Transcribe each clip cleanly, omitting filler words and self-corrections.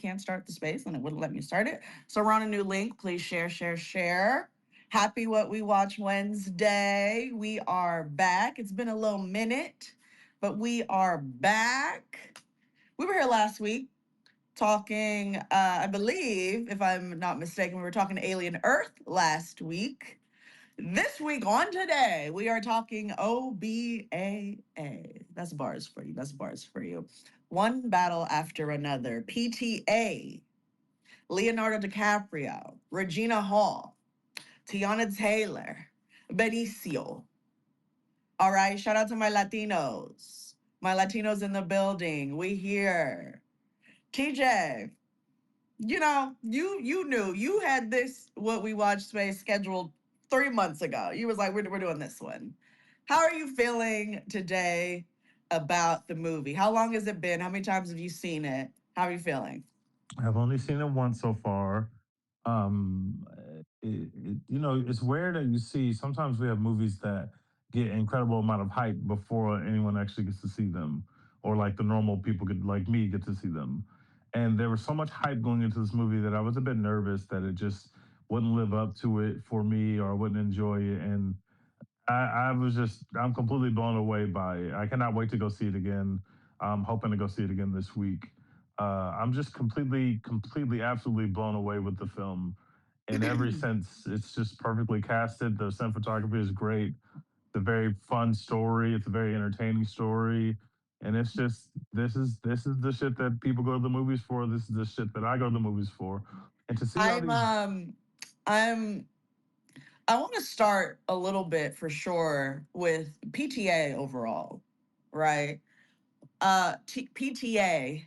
can't start the space and it wouldn't let me start it. So we're on a new link. Please share, share, share. Happy What We Watch Wednesday. We are back. It's been a little minute, but we are back. We were here last week talking, I believe, if I'm not mistaken, we were talking Alien Earth last week. This week on today, we are talking OBAA. That's bars for you. That's bars for you. One battle after another. PTA, Leonardo DiCaprio, Regina Hall, Teyana Taylor, Benicio. All right, shout out to my Latinos. My Latinos in the building. We here. TJ, you knew you had this What We Watch space scheduled 3 months ago. You was like, we're doing this one. How are you feeling today about the movie? How long has it been? How many times have you seen it? How are you feeling? I've only seen it once so far. Um, it's weird that you see sometimes we have movies that get incredible amount of hype before anyone actually gets to see them, or like the normal people get like me get to see them. And there was so much hype going into this movie that I was a bit nervous that it just wouldn't live up to it for me, or I wouldn't enjoy it. And I'm completely blown away by it. I cannot wait to go see it again. I'm hoping to go see it again this week. I'm just completely, absolutely blown away with the film in every sense. It's just perfectly casted. The cinematography is great. It's a very fun story. It's a very entertaining story, and it's just this is the shit that people go to the movies for. This is the shit that I go to the movies for, and to see all I'm these. um I'm I want to start a little bit for sure with PTA overall, right? PTA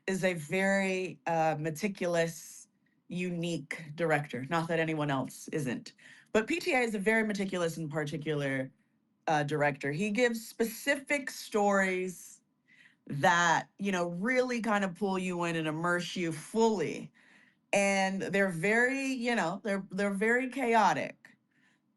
is a very meticulous, unique director. Not that anyone else isn't, but PTA is a very meticulous and particular director. He gives specific stories that really kind of pull you in and immerse you fully, and they're very they're very chaotic,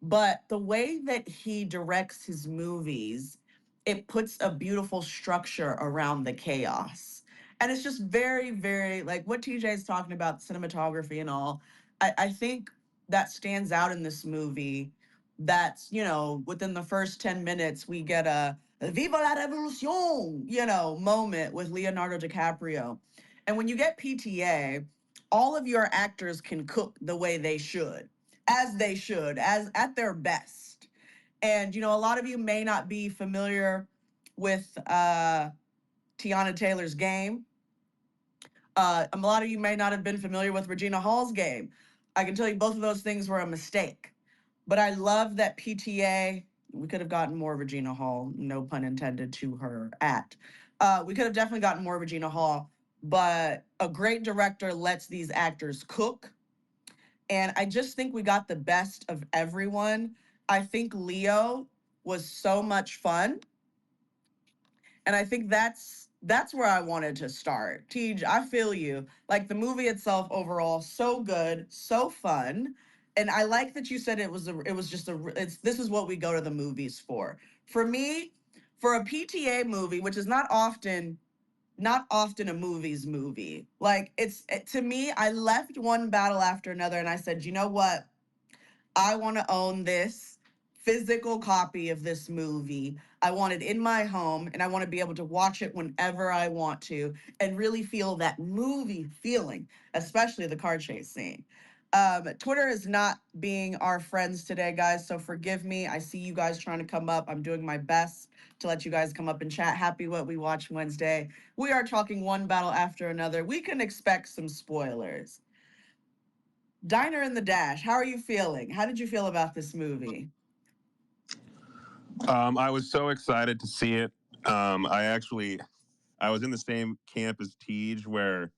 but the way that he directs his movies, it puts a beautiful structure around the chaos. And it's just very, very like what TJ is talking about, cinematography and all. I think that stands out in this movie. That's, within the first 10 minutes, we get a Viva la Revolution, moment with Leonardo DiCaprio. And when you get PTA, all of your actors can cook the way they should, as at their best. And a lot of you may not be familiar with Teyana Taylor's game. A lot of you may not have been familiar with Regina Hall's game. I can tell you both of those things were a mistake. But I love that PTA. We could have gotten more Regina Hall, no pun intended to her at. We could have definitely gotten more Regina Hall, but a great director lets these actors cook, and I just think we got the best of everyone. I think Leo was so much fun. And I think that's where I wanted to start. Tej, I feel you. Like the movie itself overall, so good, so fun. And I like that you said this is what we go to the movies for. For me, for a PTA movie, which is not often a movie. Like to me, I left one battle after another and I said, you know what? I want to own this physical copy of this movie. I want it in my home and I want to be able to watch it whenever I want to and really feel that movie feeling, especially the car chase scene. Twitter is not being our friends today, guys, so forgive me. I see you guys trying to come up. I'm doing my best to let you guys come up and chat. Happy What We Watch Wednesday. We are talking one battle after another. We can expect some spoilers. Diner in the Dash, how are you feeling? How did you feel about this movie? I was so excited to see it. I was in the same camp as Tej, where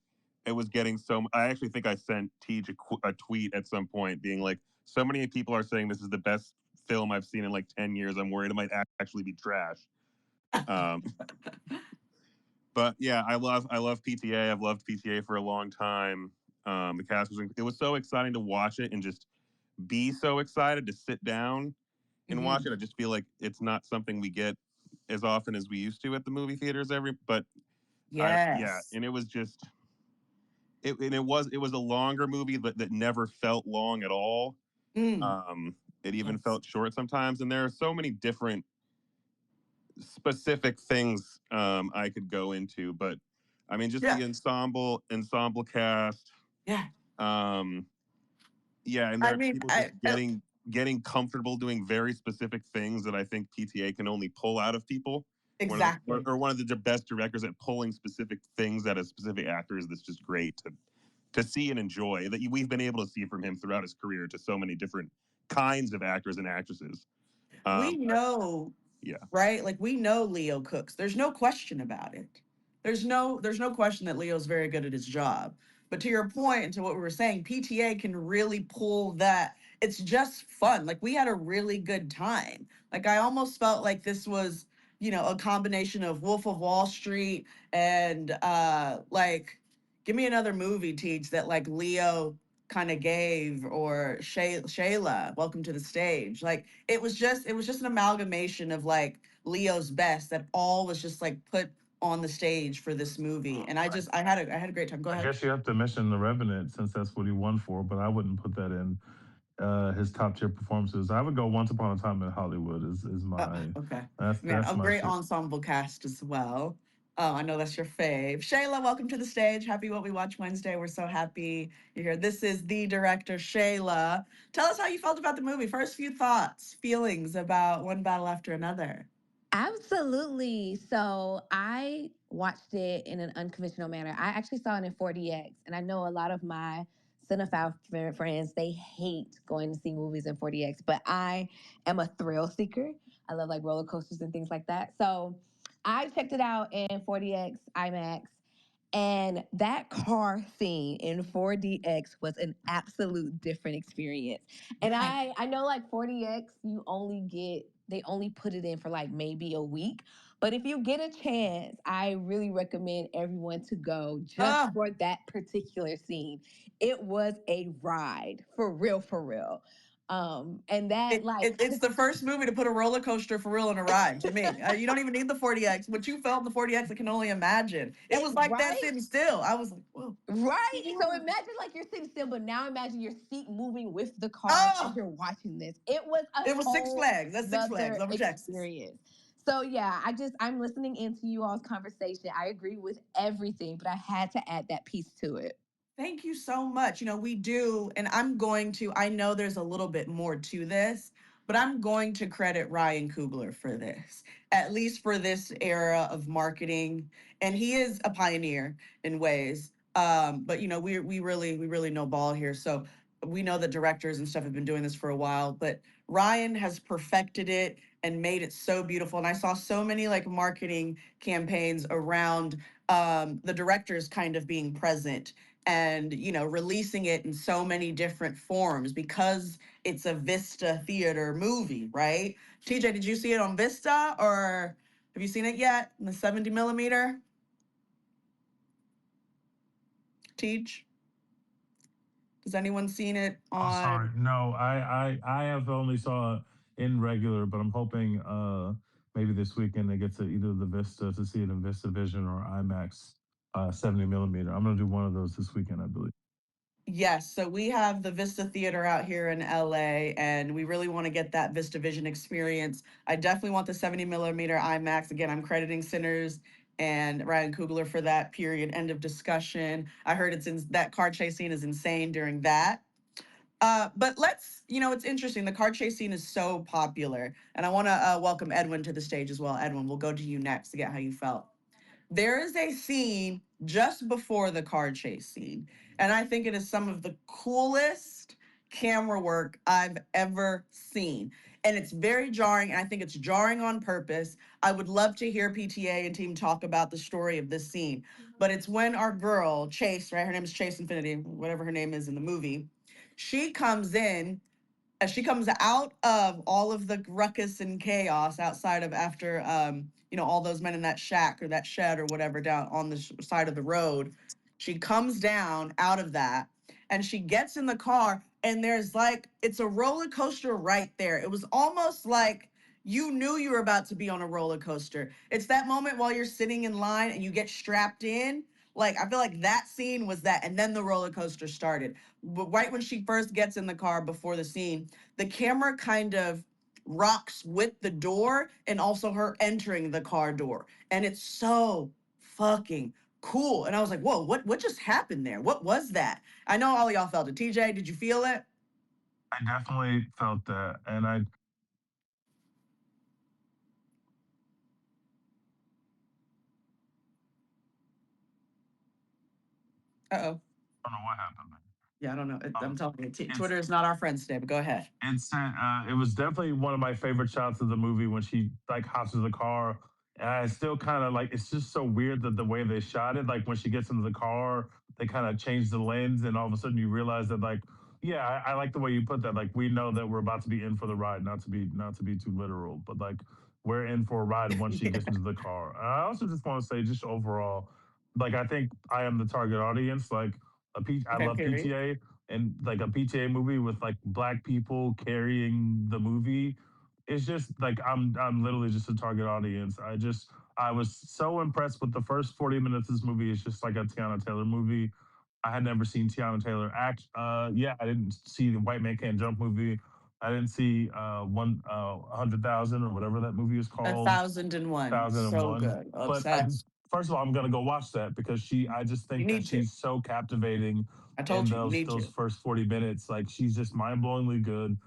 it was getting so. I actually think I sent Tej a tweet at some point, being like, "So many people are saying this is the best film I've seen in like 10 years. I'm worried it might actually be trash." Um, but yeah, I love PTA. I've loved PTA for a long time. The cast was it was so exciting to watch it and just be so excited to sit down and watch Hmm. it. I just feel like it's not something we get as often as we used to at the movie theaters but I yeah, Yes. and it was a longer movie that never felt long at all. Mm, Um, it even yes. felt short sometimes, and there are so many different specific things I could go into, but I mean, just Yeah. the ensemble cast, Yeah. um, yeah, and there I are mean, people just getting comfortable doing very specific things that I think PTA can only pull out of people. One of the exactly. or one of the best directors at pulling specific things out of specific actors. That's just great to see and enjoy. That we've been able to see from him throughout his career to so many different kinds of actors and actresses. We But know, yeah, right? Like we know Leo cooks. There's no question about it. There's no question that Leo's very good at his job. But to your point and to what we were saying, PTA can really pull that. It's just fun. Like we had a really good time. Like I almost felt like this was, a combination of Wolf of Wall Street and like give me another movie, Teach, that like Leo kind of gave, or Shayla, welcome to the stage. Like it was just an amalgamation of like Leo's best that all was just like put on the stage for this movie. And I had a great time. Go I ahead. guess you have to mention The Revenant since that's what he won for, but I wouldn't put that in his top tier performances. I would go Once Upon a Time in Hollywood is my Okay. Man, that's a my great shit. ensemble cast as well. Oh, I know that's your fave. Shayla, welcome to the stage. Happy What We Watch Wednesday. We're so happy you're here. This is the director, Shayla. Tell us how you felt about the movie. First few thoughts, feelings about One Battle After Another. Absolutely. So I watched it in an unconventional manner. I actually saw it in 4DX, and I know a lot of my cinephile friends, they hate going to see movies in 4DX, but I am a thrill seeker. I love like roller coasters and things like that. So I checked it out in 4DX IMAX, and that car scene in 4DX was an absolute different experience. And Yeah. I know like 4DX, they only put it in for like maybe a week. But if you get a chance, I really recommend everyone to go just Oh, for that particular scene. It was a ride, for real, for real. And that it's the first movie to put a roller coaster for real in a ride to me. You don't even need the 40X. What you felt in the 40X, I can only imagine. It was like that right. sitting still. I was like, whoa. Right. So imagine like you're sitting still, but now imagine your seat moving with the car as Oh, you're watching this. It was a it was Six whole Flags. That's Six Flags nother over Texas. experience. So yeah, I'm listening into you all's conversation. I agree with everything, but I had to add that piece to it. Thank you so much. We do, and I know there's a little bit more to this, but I'm going to credit Ryan Coogler for this, at least for this era of marketing. And he is a pioneer in ways. But we really know ball here. So we know that directors and stuff have been doing this for a while, but Ryan has perfected it and made it so beautiful. And I saw so many like marketing campaigns around the directors kind of being present and releasing it in so many different forms because it's a Vista theater movie, right? TJ, did you see it on Vista, or have you seen it yet in the 70 millimeter? Teach, has anyone seen it I'm sorry. on? No, I have only saw it in regular, but I'm hoping maybe this weekend they get to either the Vista to see it in Vista Vision or IMAX 70 millimeter. I'm gonna do one of those this weekend, I believe. Yes, so we have the Vista Theater out here in LA, and we really want to get that Vista Vision experience. I definitely want the 70 millimeter IMAX. Again, I'm crediting Sinners and Ryan Coogler for that period. End of discussion. I heard that car chase scene is insane during that. But it's interesting. The car chase scene is so popular, and I want to welcome Edwin to the stage as well. Edwin, we'll go to you next to get how you felt. There is a scene just before the car chase scene, and I think it is some of the coolest camera work I've ever seen. And it's very jarring, and I think it's jarring on purpose. I would love to hear PTA and team talk about the story of this scene. But it's when our girl, Chase, right? Her name is Chase Infinity, whatever her name is in the movie. She comes in as she comes out of all of the ruckus and chaos outside of after all those men in that shack or that shed or whatever down on the side of the road. She comes down out of that and she gets in the car, and there's like it's a roller coaster right there. It was almost like you knew you were about to be on a roller coaster. It's that moment while you're sitting in line and you get strapped in, Like I feel like that scene was that, and then the roller coaster started. Right when she first gets in the car before the scene, the camera kind of rocks with the door and also her entering the car door, and it's so fucking cool. And I was like, whoa, what just happened there? What was that? I know all of y'all felt it. TJ, did you feel it? I definitely felt that, and I don't Uh-oh. know what happened. Yeah, I don't know. I'm Um, telling you, it's Twitter is not our friends today, but go ahead. it was definitely one of my favorite shots of the movie when she like hops into the car. And I still kind of like it's just so weird that the way they shot it, like when she gets into the car, they kind of change the lens, and all of a sudden you realize that like, yeah, I like the way you put that. Like we know that we're about to be in for the ride, not to be too literal, but like we're in for a ride once she Yeah. gets into the car. I also just want to say, just overall, like I think I am the target audience. Like I Okay, love period. PTA, and like a PTA movie with like black people carrying the movie, it's just like I'm literally just a target audience. I was so impressed with the first 40 minutes of this movie. It's just like a Tiana Taylor movie. I had never seen Tiana Taylor act. Yeah, I didn't see the White Man Can't Jump movie. I didn't see 100,000 or whatever that movie is A called, thousand and one. Thousand and So One. good. But Obsessed. first of all, I'm gonna go watch that because I just You think that need to. she's so captivating I in told you, you need those to. first 40 minutes. Like she's just mind blowingly good.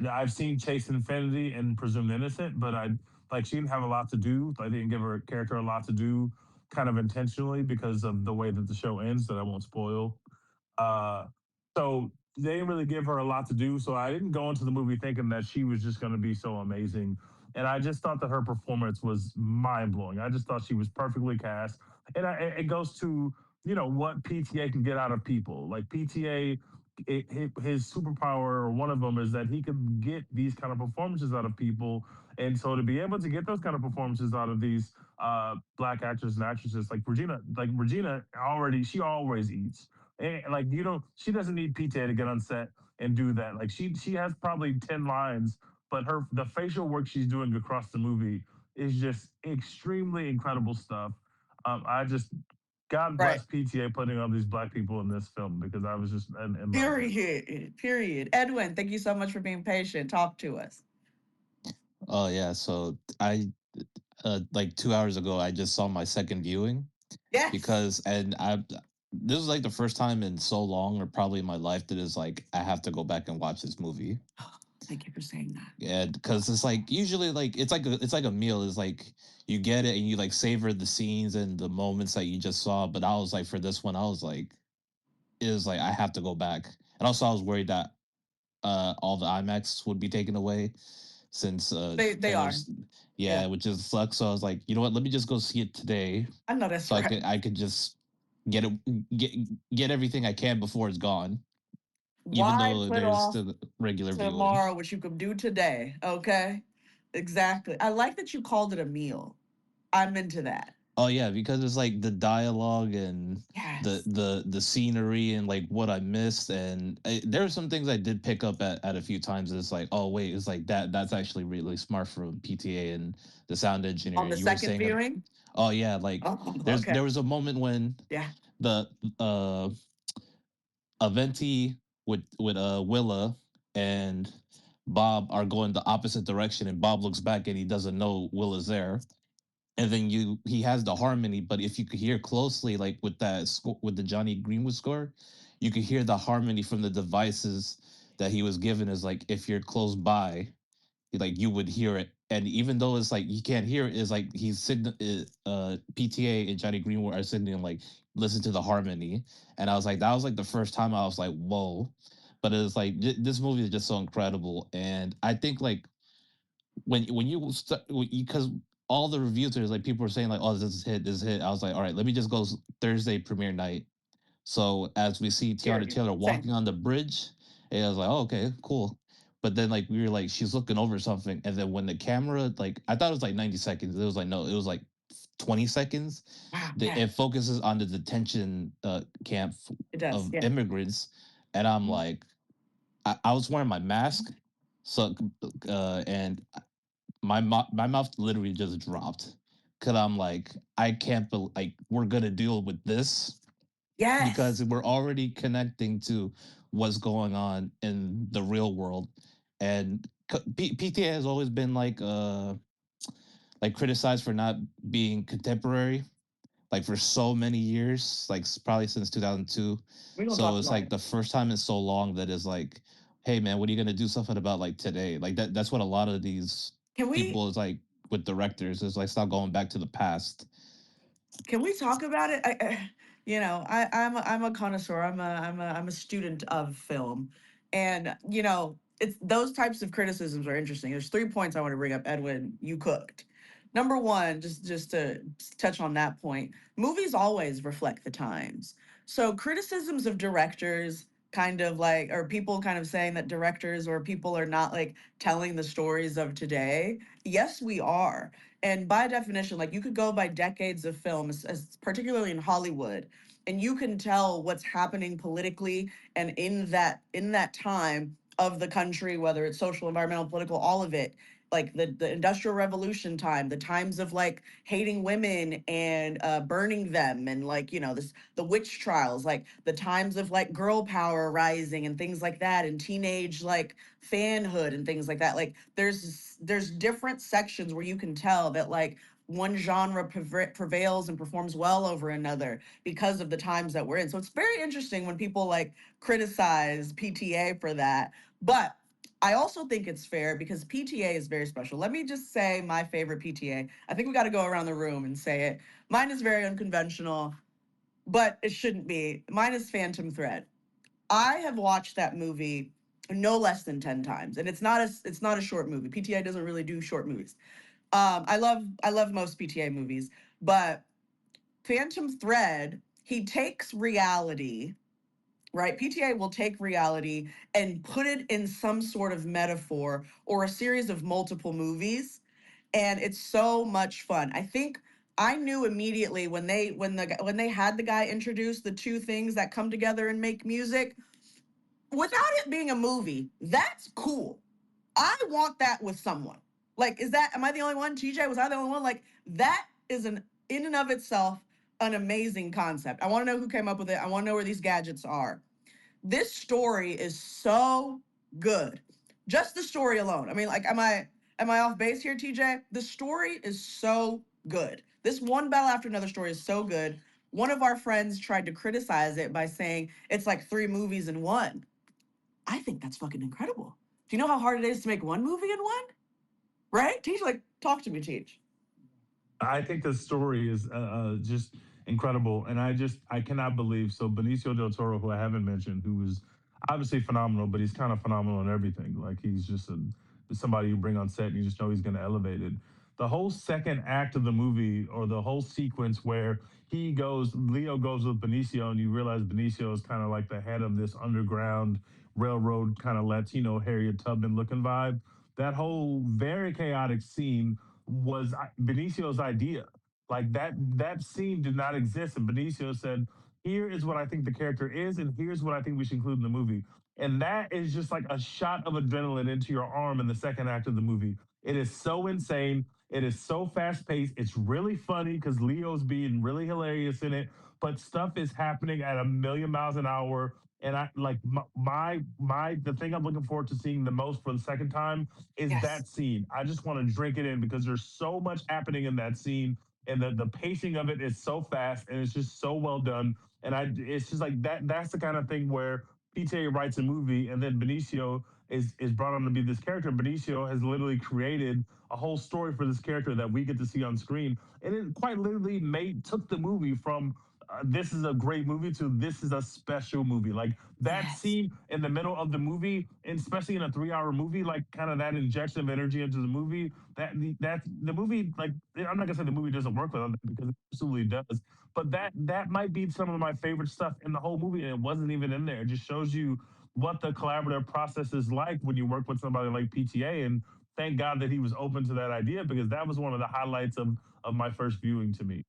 I've seen Chase Infinity and Presumed Innocent, but I like she didn't have a lot to do. I didn't give her character a lot to do, kind of intentionally because of the way that the show ends. That I won't spoil. Uh, so they didn't really give her a lot to do. So I didn't go into the movie thinking that she was just going to be so amazing. And I just thought that her performance was mind blowing. I just thought she was perfectly cast. And it goes to, what PTA can get out of people. Like PTA, his superpower, or one of them, is that he can get these kind of performances out of people. And so to be able to get those kind of performances out of these black actors and actresses like Regina already, she always eats. And like she doesn't need PTA to get on set and do that. Like she has probably 10 lines, but the facial work she's doing across the movie is just extremely incredible stuff. I just God Right. bless PTA putting all these black people in this film because I was just in love with it. Period. Period. Edwin, thank you so much for being patient. Talk to us. Oh yeah, so I like 2 hours ago I just saw my second viewing Yes. because and I this is like the first time in so long or probably in my life that is like I have to go back and watch this movie. Thank you for saying that. And because it's like usually like it's like a meal. It's like you get it and you like savor the scenes and the moments that you just saw. But I was like for this one, I was like it was like I have to go back. And also I was worried that all the IMAX would be taken away since They are. Taylor's Yeah. yeah, which is sucks. So I was like, you know what, let me just go see it today I know that's so right. I could just get it get get everything I can before it's gone, even Why though put there's off still regular viewing. tomorrow what you could do today? Okay. Exactly. I like that you called it a meal. I'm into that. Oh yeah, because it's like the dialogue and Yes. the scenery and like what I missed and there were some things I did pick up at a few times. It's like, oh wait, it's like that's actually really smart from PTA and the sound engineer. On the And you were second saying, viewing? oh yeah, like Oh, okay. there was a moment when Yeah. the Aventi with Willa and Bob are going the opposite direction, and Bob looks back and he doesn't know Willa's there. And then he has the harmony, but if you could hear closely, like with with the Johnny Greenwood score, you could hear the harmony from the devices that he was given. Is like if you're close by, like you would hear it. And even though it's like he can't hear it, is like he's sitting PTA and Johnny Greenwood are sitting and like listen to the harmony. And I was like, that was like the first time I was like, whoa. But it's like this movie is just so incredible. And I think like when you because all the reviews are like people were saying like, oh, this is hit, this is hit. I was like, all right, let me just go Thursday premiere night. So as we see Tiana Period. Taylor Same. walking on the bridge, and I was like, oh, okay, cool. But then like we were like, she's looking over something, and then when the camera like I thought it was like 90 seconds, it was like no, it was like 20 seconds. Wow. Yeah. It focuses on the detention camp It does. of Yeah. immigrants, and I'm like, I was wearing my mask, so and my mouth literally just dropped because I'm like, I can't like we're gonna deal with this Yes. because we're already connecting to what's going on in the real world, and PTA has always been like criticized for not being contemporary like for so many years, like probably since 2002. We're gonna So talk it's about like it. the first time in so long that is like, hey man, what are you gonna do something about like today? Like that's what a lot of these Can we people is like with directors is like stop going back to the past. Can we talk about it? I'm a connoisseur. I'm a student of film, and it's those types of criticisms are interesting. There's 3 points I want to bring up. Edwin, you cooked. Number one, just to touch on that point, movies always reflect the times. So criticisms of directors, kind of like, or people kind of saying that directors or people are not like telling the stories of today. Yes, we are, and by definition, like you could go by decades of film, particularly in Hollywood, and you can tell what's happening politically and in that time of the country, whether it's social, environmental, political, all of it. Like the industrial revolution time, the times of like hating women and burning them, and like the witch trials, like the times of like girl power rising and things like that, and teenage like fanhood and things like that. Like there's different sections where you can tell that like one genre prevails and performs well over another because of the times that we're in. So it's very interesting when people like criticize PTA for that. But I also think it's fair because PTA is very special. Let me just say my favorite PTA. I think we got to go around the room and say it. Mine is very unconventional, but it shouldn't be. Mine is Phantom Thread. I have watched that movie no less than 10 times, and it's not a short movie. PTA doesn't really do short movies. I love most PTA movies, but Phantom Thread, he takes reality, right? PTA will take reality and put it in some sort of metaphor or a series of multiple movies, and it's so much fun. I think I knew immediately when they had the guy introduce the two things that come together and make music without it being a movie. That's cool. I want that with someone. Like, am I the only one? TJ, was I the only one? Like, that is an in and of itself an amazing concept. I want to know who came up with it. I want to know where these gadgets are. This story is so good. Just the story alone. I mean, like, am I off base here, TJ? The story is so good. This one battle after another story is so good. One of our friends tried to criticize it by saying it's like three movies in one. I think that's fucking incredible. Do you know how hard it is to make one movie in one? Right? Teach, like, talk to me, Teach. I think the story is just incredible, and I cannot believe. So Benicio Del Toro, who I haven't mentioned, who is obviously phenomenal, but he's kind of phenomenal in everything. Like he's just somebody you bring on set, and you just know he's going to elevate it. The whole second act of the movie, or the whole sequence where Leo goes with Benicio, and you realize Benicio is kind of like the head of this underground railroad kind of Latino Harriet Tubman looking vibe. That whole very chaotic scene was Benicio's idea. Like that scene did not exist, and Benicio said, "Here is what I think the character is, and here's what I think we should include in the movie." And that is just like a shot of adrenaline into your arm in the second act of the movie. It is so insane. It is so fast paced. It's really funny because Leo's being really hilarious in it, but stuff is happening at a million miles an hour. And I like my the thing I'm looking forward to seeing the most for the second time is Yes. that scene. I just want to drink it in because there's so much happening in that scene, and the pacing of it is so fast, and it's just so well done. And it's just like that's the kind of thing where PTA writes a movie, and then Benicio is brought on to be this character. Benicio has literally created a whole story for this character that we get to see on screen, and it quite literally took the movie from this is a great movie to this is a special movie. Like that Yes. scene in the middle of the movie, and especially in a 3 hour movie, like kind of that injection of energy into the movie. That the movie, like I'm not gonna say the movie doesn't work without that because it absolutely does. But that might be some of my favorite stuff in the whole movie, and it wasn't even in there. It just shows you what the collaborative process is like when you work with somebody like PTA. And thank God that he was open to that idea because that was one of the highlights of my first viewing to me.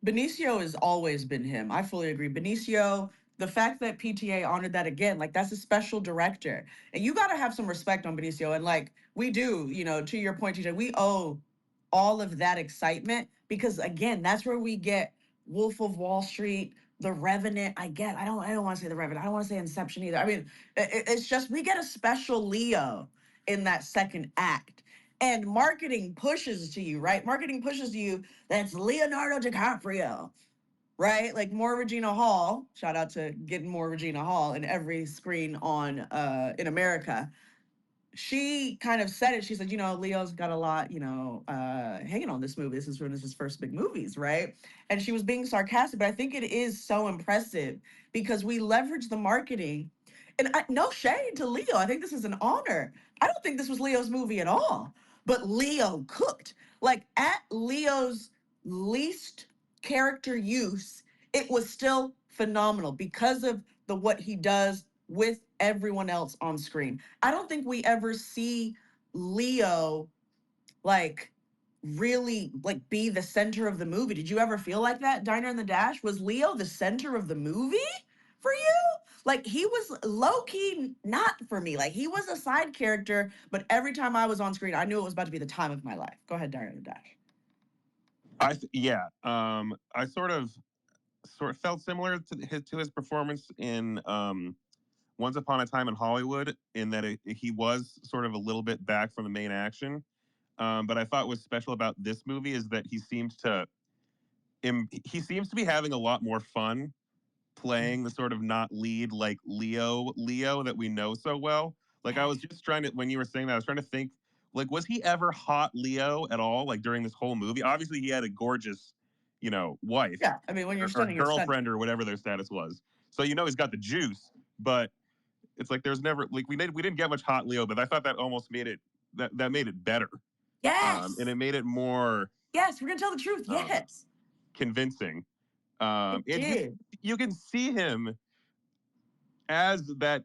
Benicio has always been him. I fully agree. Benicio, the fact that PTA honored that again, like that's a special director. And you got to have some respect on Benicio. And like we do, to your point, TJ, we owe all of that excitement, because again, that's where we get Wolf of Wall Street, The Revenant. I don't want to say The Revenant. I don't want to say Inception either. I mean, it's just we get a special Leo in that second act. And marketing pushes to you, right? Marketing pushes to you that's Leonardo DiCaprio, right? Like more Regina Hall. Shout out to getting more Regina Hall in every screen on in America. She kind of said it. She said, Leo's got a lot, hanging on this movie. This is one of his first big movies, right? And she was being sarcastic, but I think it is so impressive because we leverage the marketing. And no shade to Leo. I think this is an honor. I don't think this was Leo's movie at all, but Leo cooked. Like at Leo's least character use, it was still phenomenal because of the what he does with everyone else on screen. I don't think we ever see Leo like really like be the center of the movie. Did you ever feel like that? Diner and the Dash, was Leo the center of the movie for you? Like he was low key not for me. Like he was a side character, but every time I was on screen, I knew it was about to be the time of my life. Go ahead, Diner and the Dash. I sort of felt similar to his performance in Once Upon a Time in Hollywood, in that he was sort of a little bit back from the main action. But I thought what's special about this movie is that he seems to be having a lot more fun playing the sort of not lead like Leo that we know so well. Like I was just trying to, when you were saying that, I was trying to think, like, was he ever hot Leo at all? Like during this whole movie, obviously he had a gorgeous, wife Yeah, I mean, when you're or stunning, you're stunning. girlfriend or whatever their status was. So he's got the juice, but it's like there's never like we didn't get much hot Leo, but I thought that almost made it that made it better, and Yes. it made it more Yes, we're gonna tell the truth. um, Yes. convincing. It And did. you can see him as that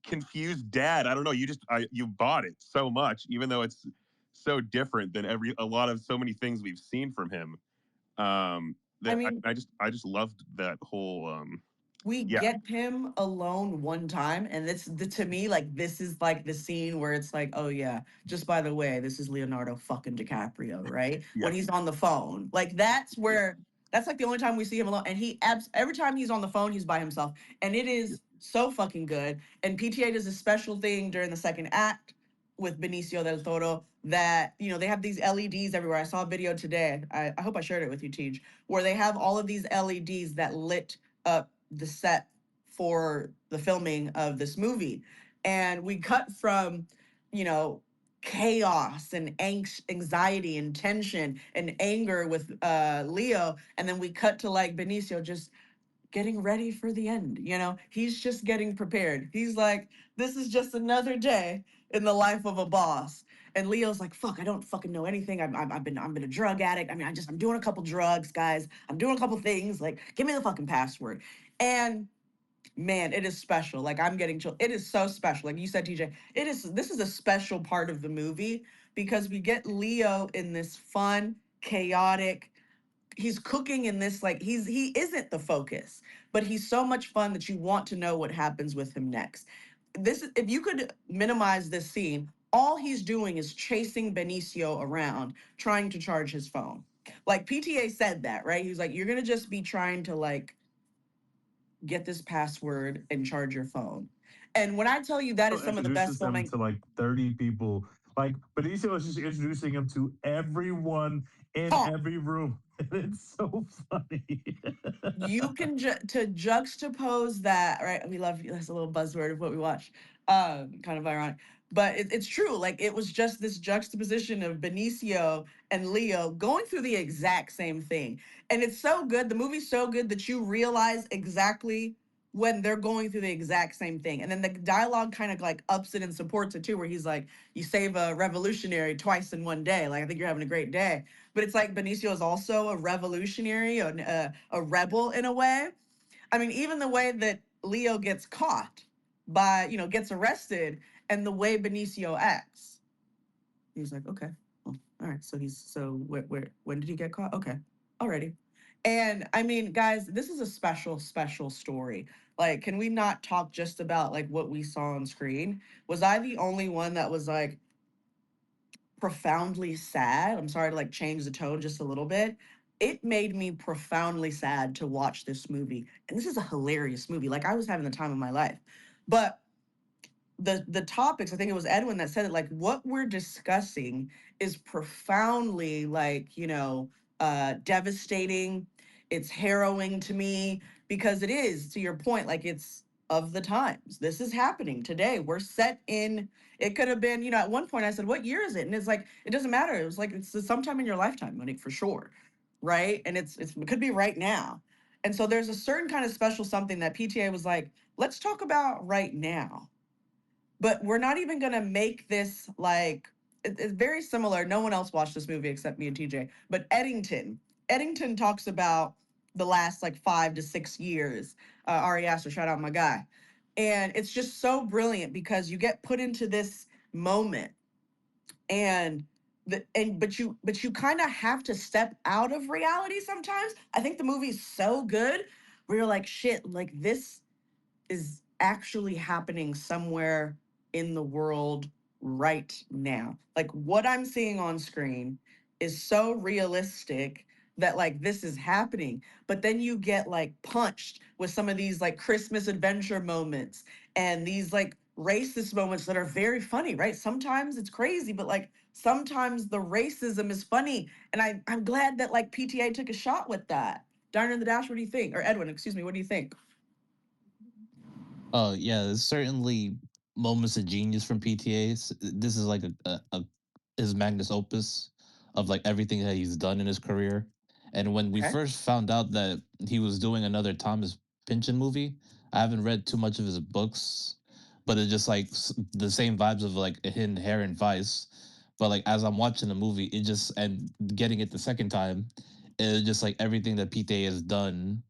confused dad. I don't know. You bought it so much, even though it's so different than so many things we've seen from him. I That mean, I just loved that whole we yeah. get him alone one time, and to me, like this is like the scene where it's like, oh yeah, just by the way, this is Leonardo fucking DiCaprio, right? When Yes. he's on the phone, like that's Yeah. where that's like the only time we see him alone, and every time he's on the phone, he's by himself, and it Yeah. is so fucking good. And PTA does a special thing during the second act with Benicio Del Toro that they have these LEDs everywhere. I saw a video today. I hope I shared it with you, Tej, where they have all of these LEDs that lit up the set for the filming of this movie. And we cut from, you know, chaos and anxiety and tension and anger with Leo. And then we cut to like Benicio just getting ready for the end. He's just getting prepared. He's like, this is just another day in the life of a boss. And Leo's like, fuck, I don't fucking know anything. I've been a drug addict. I mean, I'm doing a couple drugs, guys. I'm doing a couple things. Like, give me the fucking password. And man, it is special. Like I'm getting chill. It is so special. Like you said, TJ, this is a special part of the movie because we get Leo in this fun, chaotic, he's cooking in this like he isn't the focus, but he's so much fun that you want to know what happens with him next. If you could minimize this scene, all he's doing is chasing Benicio around trying to charge his phone. Like PTA said that, right? He's like, you're gonna just be trying to like get this password and charge your phone. And when I tell you that is some of the best Introduces him filming, to like 30 people. Like Benicio is just introducing him to everyone in Paul, every room. And it's so funny. you can to juxtapose that, right? We love that's a little buzzword of what we watch. Kind of ironic, but it's true. Like it was just this juxtaposition of Benicio and Leo going through the exact same thing, and it's so good. The movie's so good that you realize exactly when they're going through the exact same thing, and then the dialogue kind of like ups it and supports it too, where he's like, "You save a revolutionary twice in one day. Like I think you're having a great day." But it's like Benicio is also a revolutionary, a rebel in a way. I mean, even the way that Leo gets caught gets arrested, and the way Benicio acts, he's like, okay, well, all right. So when did he get caught? Okay, already. And I mean, guys, this is a special, special story. Like, can we not talk just about like what we saw on screen? Was I the only one that was like, profoundly sad. I'm sorry to like change the tone just a little bit. It made me profoundly sad to watch this movie. And this is a hilarious movie. Like I was having the time of my life. But the topics, I think it was Edwin that said it, like what we're discussing is profoundly like, devastating. It's harrowing to me because it is, to your point, like it's of the times. This is happening today. We're set in, it could have been, at one point I said, what year is it? And it's like, it doesn't matter. It was like it's sometime in your lifetime, Monique, for sure. Right. And it could be right now. And so there's a certain kind of special something that PTA was like, let's talk about right now, but we're not even gonna make this like it's very similar. No one else watched this movie except me and TJ. But Eddington talks about the last like 5 to 6 years. Ari Aster, shout out my guy, and it's just so brilliant because you get put into this moment, and but you kind of have to step out of reality sometimes. I think the movie's so good where you're like, shit, like this is actually happening somewhere in the world right now. Like what I'm seeing on screen is so realistic that like this is happening. But then you get like punched with some of these like Christmas adventure moments and these like racist moments that are very funny, right? Sometimes it's crazy, but like sometimes the racism is funny. And I'm glad that like PTA took a shot with that. Darn in the Dash, what do you think? Or Edwin, excuse me, what do you think? Yeah, there's certainly moments of genius from PTAs. This is like a his magnus opus of like everything that he's done in his career. And when we Okay. first found out that he was doing another Thomas Pynchon movie, I haven't read too much of his books, but it's just like the same vibes of like Inherent Vice. But like as I'm watching the movie, it just and getting it the second time, it's just like everything that PTA has done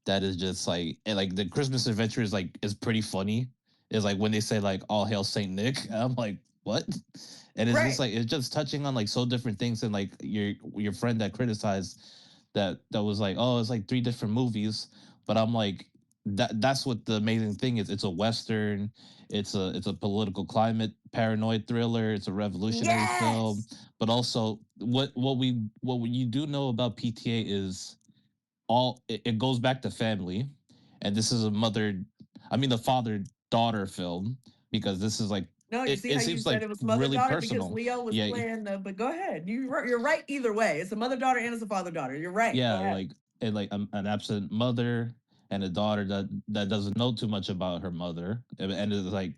that is just like and like the Christmas adventure is pretty funny. Is like when they say like all hail Saint Nick. I'm like, what? And it's just Right. like it's just touching on like so different things and like your friend that criticized that was like, oh, it's like three different movies. But I'm like that's what the amazing thing is. It's a Western, it's a political climate paranoid thriller, it's a revolutionary film, Yes. but also what you do know about PTA is it goes back to family, and this is a mother I mean the father daughter film because this is like No, you see it how you seems said like it was mother really daughter because personal. Leo was Yeah, playing the. But go ahead. You're right either way. It's a mother daughter and it's a father daughter. You're right. Go yeah, ahead. like and like an absent mother and a daughter that doesn't know too much about her mother and is like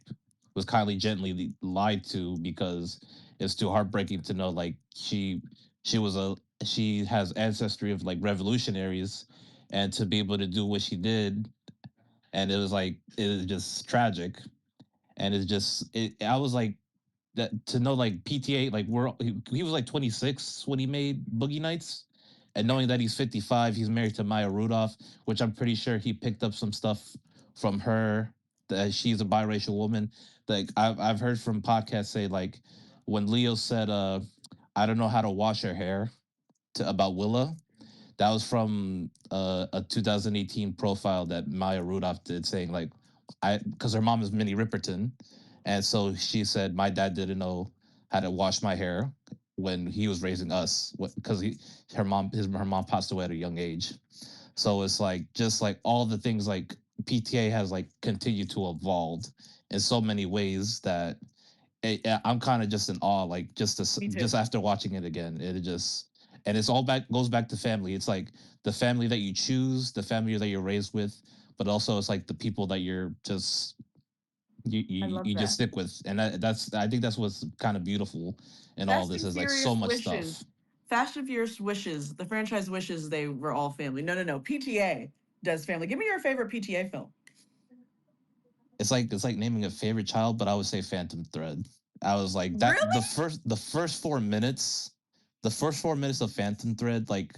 was kindly gently lied to because it's too heartbreaking to know like she was a she has ancestry of like revolutionaries, and to be able to do what she did, and it was like it is just tragic, and it's just I was like that to know like PTA like he was like 26 when he made Boogie Nights, and knowing that he's 55, he's married to Maya Rudolph, which I'm pretty sure he picked up some stuff from her that she's a biracial woman. Like I've heard from podcasts say like when Leo said I don't know how to wash her hair to about Willa, that was from a 2018 profile that Maya Rudolph did, saying like, I because her mom is Minnie Riperton, and so she said my dad didn't know how to wash my hair when he was raising us because he her mom passed away at a young age. So it's like just like all the things like PTA has like continued to evolve in so many ways that I'm kind of just in awe, like Me just too. after watching it again, it just and it's all back goes back to family. It's like the family that you choose, the family that you're raised with, but also it's like the people that you're just I love you just that. stick with, and that's I think that's what's kind of beautiful in all Fast this and is like so Furious much wishes. stuff. Fast and Furious wishes. The franchise wishes they were all family. No, no, no. PTA does family. Give me your favorite PTA film. It's like naming a favorite child, but I would say Phantom Thread. I was like that Really? the first 4 minutes, the first 4 minutes of Phantom Thread, like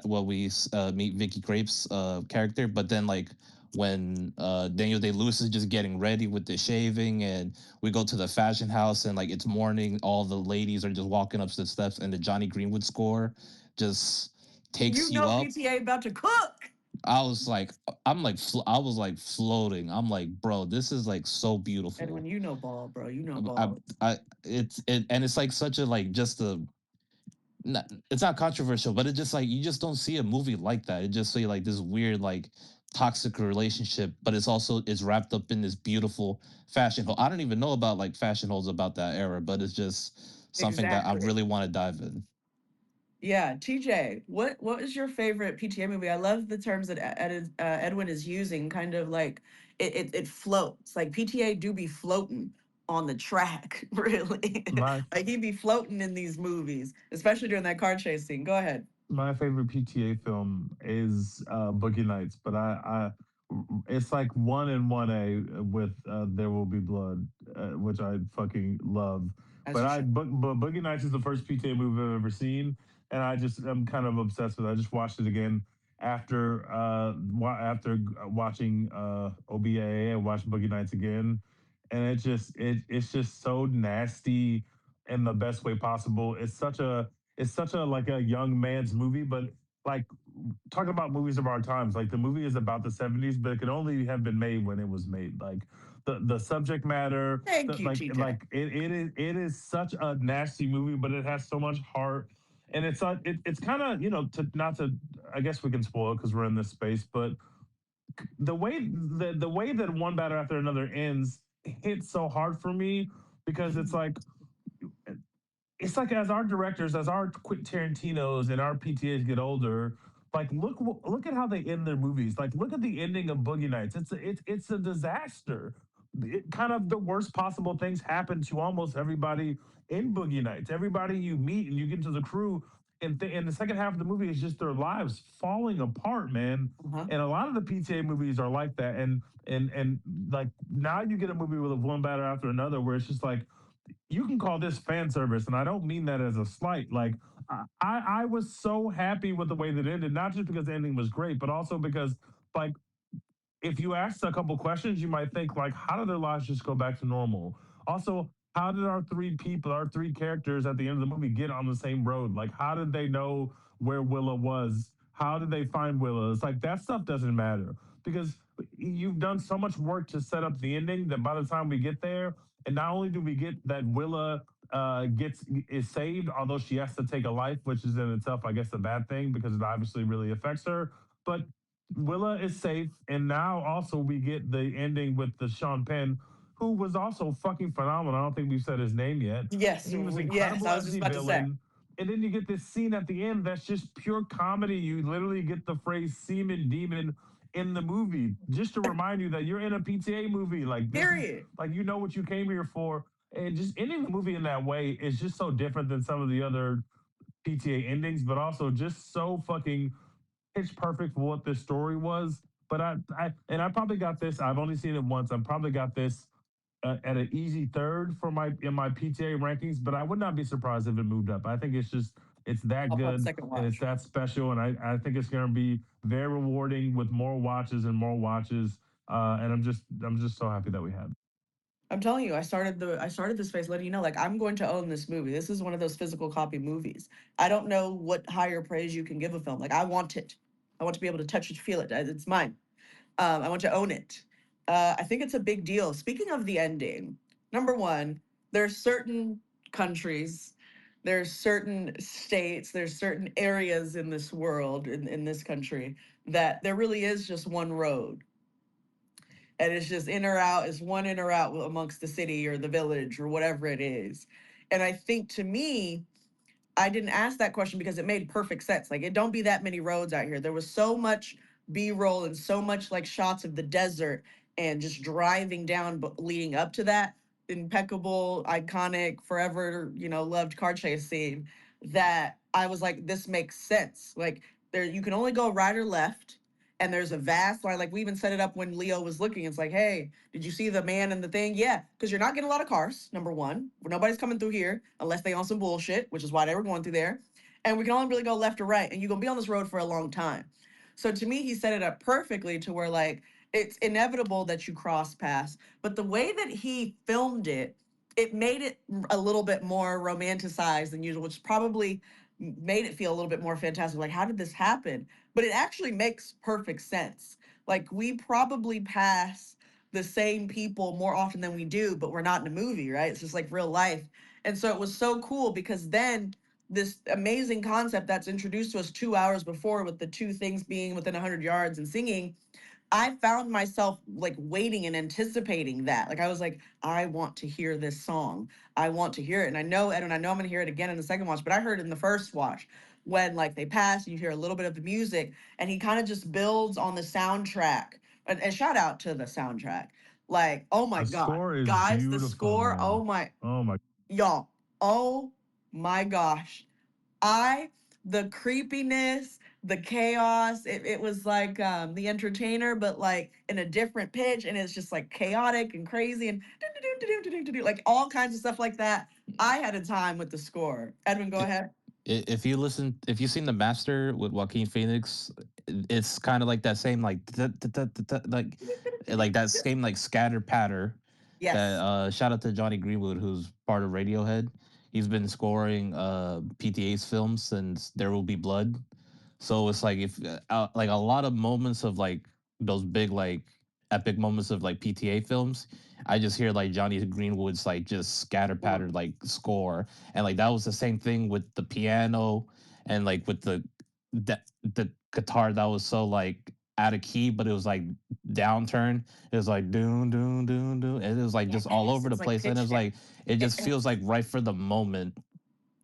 we meet Vicky Grape's character, but then like when Daniel Day Lewis is just getting ready with the shaving, and we go to the fashion house, and like it's morning, all the ladies are just walking up the steps, and the Johnny Greenwood score just You takes you know up. PTA about to cook. I was like, I was like floating. I'm like, bro, this is like so And when beautiful. you know ball, bro, you know I, ball. and it's like such a like just a it's not controversial, but it just like you just don't see a movie like that. It just see like this weird like toxic relationship, but it's wrapped up in this beautiful fashion hole. I don't even know about like fashion holes about that era, but it's just something that I Exactly. really want to dive in. Yeah, TJ, what is your favorite PTA movie? I love the terms that Edwin is using, kind of like it floats. Like PTA do be floating on the track, really. My Like he be floating in these movies, especially during that car chase scene. Go ahead. my favorite PTA film is Boogie Nights, but it's like 1 and 1A with There Will Be Blood, which I fucking love. As But you should. Boogie Nights is the first PTA movie I've ever seen, and I'm kind of obsessed with it. I just watched it again after watching OBAA. I watched Boogie Nights again, and it's just so nasty in the best way possible. It's such a like a young man's movie, but like talking about movies of our times, like the movie is about the 70s, but it could only have been made when it was made. Like the subject matter, Thank you, TJ. it is such a nasty movie, but it has so much heart. And it's kind of, to not to, I guess we can spoil it because we're in this space, but the way that one batter after another ends hits so hard for me because it's like as our directors, as our Quentin Tarantinos and our PTAs get older, like look at how they end their movies. Like look at the ending of Boogie Nights. It's a disaster. Kind of the worst possible things happen to almost everybody in Boogie Nights. Everybody you meet and you get into the crew, and the second half of the movie is just their lives falling apart, man. Uh-huh. And a lot of the PTA movies are like that. And like now you get a movie with a one batter after another where it's just like you can call this fan service, and I don't mean that as a slight. Like I was so happy with the way that it ended, not just because the ending was great, but also because like if you asked a couple questions, you might think like, how did their lives just go back to normal? Also, how did our three characters at the end of the movie get on the same road? Like, how did they know where Willa was? How did they find Willa? It's like that stuff doesn't matter because you've done so much work to set up the ending that by the time we get there, and not only do we get that Willa gets is saved, although she has to take a life, which is in itself, I guess, a bad thing because it obviously really affects her. But Willa is safe, and now also we get the ending with the Sean Penn, who was also fucking phenomenal. I don't think we've said his name yet. Yes, He was yes. incredible I was as just the about to say. villain. And then you get this scene at the end that's just pure comedy. You literally get the phrase "semen demon" in the movie, just to remind you that you're in a PTA movie. Like this is Period. like you know what you came here for. And just ending the movie in that way is just so different than some of the other PTA endings, but also just so fucking pitch perfect for what this story was. But I probably got this. I've only seen it once. I probably got this at an easy third for my in my PTA rankings. But I would not be surprised if it moved up. I think it's that Up on good second and it's watch. that special, and I think it's going to be very rewarding with more watches and more watches. And I'm just so happy that we had. I'm telling you, I started this space letting you know, like I'm going to own this movie. This is one of those physical copy movies. I don't know what higher praise you can give a film. Like I want it. I want to be able to touch it, feel it. It's mine. I want to own it. I think it's a big deal. Speaking of the ending, number one, there's certain countries, there's certain states, there's certain areas in this world, in this country, that there really is just one road. And it's just in or out, it's one in or out amongst the city or the village or whatever it is. And I think to me, I didn't ask that question because it made perfect sense. Like it don't be that many roads out here. There was so much B-roll and so much like shots of the desert and just driving down leading up to that impeccable, iconic, forever, loved car chase scene that I was like, this makes sense. Like there you can only go right or left. And there's a vast line. Like we even set it up when Leo was looking. It's like, hey, did you see the man and the thing? Yeah, because you're not getting a lot of cars. Number one, nobody's coming through here unless they on some bullshit, which is why they were going through there. And we can only really go left or right, and you're gonna be on this road for a long time. So to me, he set it up perfectly to where like it's inevitable that you cross paths. But the way that he filmed it, it made it a little bit more romanticized than usual, which probably made it feel a little bit more fantastic. Like, how did this happen? but it actually makes perfect sense. Like we probably pass the same people more often than we do, but we're not in a movie, right? It's just like real life. And so it was so cool because then this amazing concept that's introduced to us 2 hours before, with the two things being within 100 yards and singing, I found myself like waiting and anticipating that. Like I was like, I want to hear this song. I want to hear it. And I know, Ed, and I know I'm gonna hear it again in the second watch, but I heard it in the first watch when like they pass and you hear a little bit of the music and he kind of just builds on the soundtrack. And shout out to the soundtrack. Like, oh my The God. score is Guys, the beautiful, score, man. oh my, Oh my. y'all, oh my gosh. I the creepiness, the chaos. It was like the entertainer, but like in a different pitch, and it's just like chaotic and crazy and like all kinds of stuff like that. I had a time with the score. Edwin, go ahead. If you listen, if you've seen The Master with Joaquin Phoenix, it's kind of like that same like that same like scatter patter. That Yes. shout out to Johnny Greenwood, who's part of Radiohead. He's been scoring PTA's films since There Will Be Blood. So it's like if like a lot of moments of like those big like epic moments of like PTA films, I just hear like Johnny Greenwood's like just scatter pattern like score, and like that was the same thing with the piano and like with the guitar that was so like out of key, but it was like downturn. It was like doon doon doon doon, and it was like just all Yes. over It the was like place, and it was pitched it. like it just feels like right for the moment,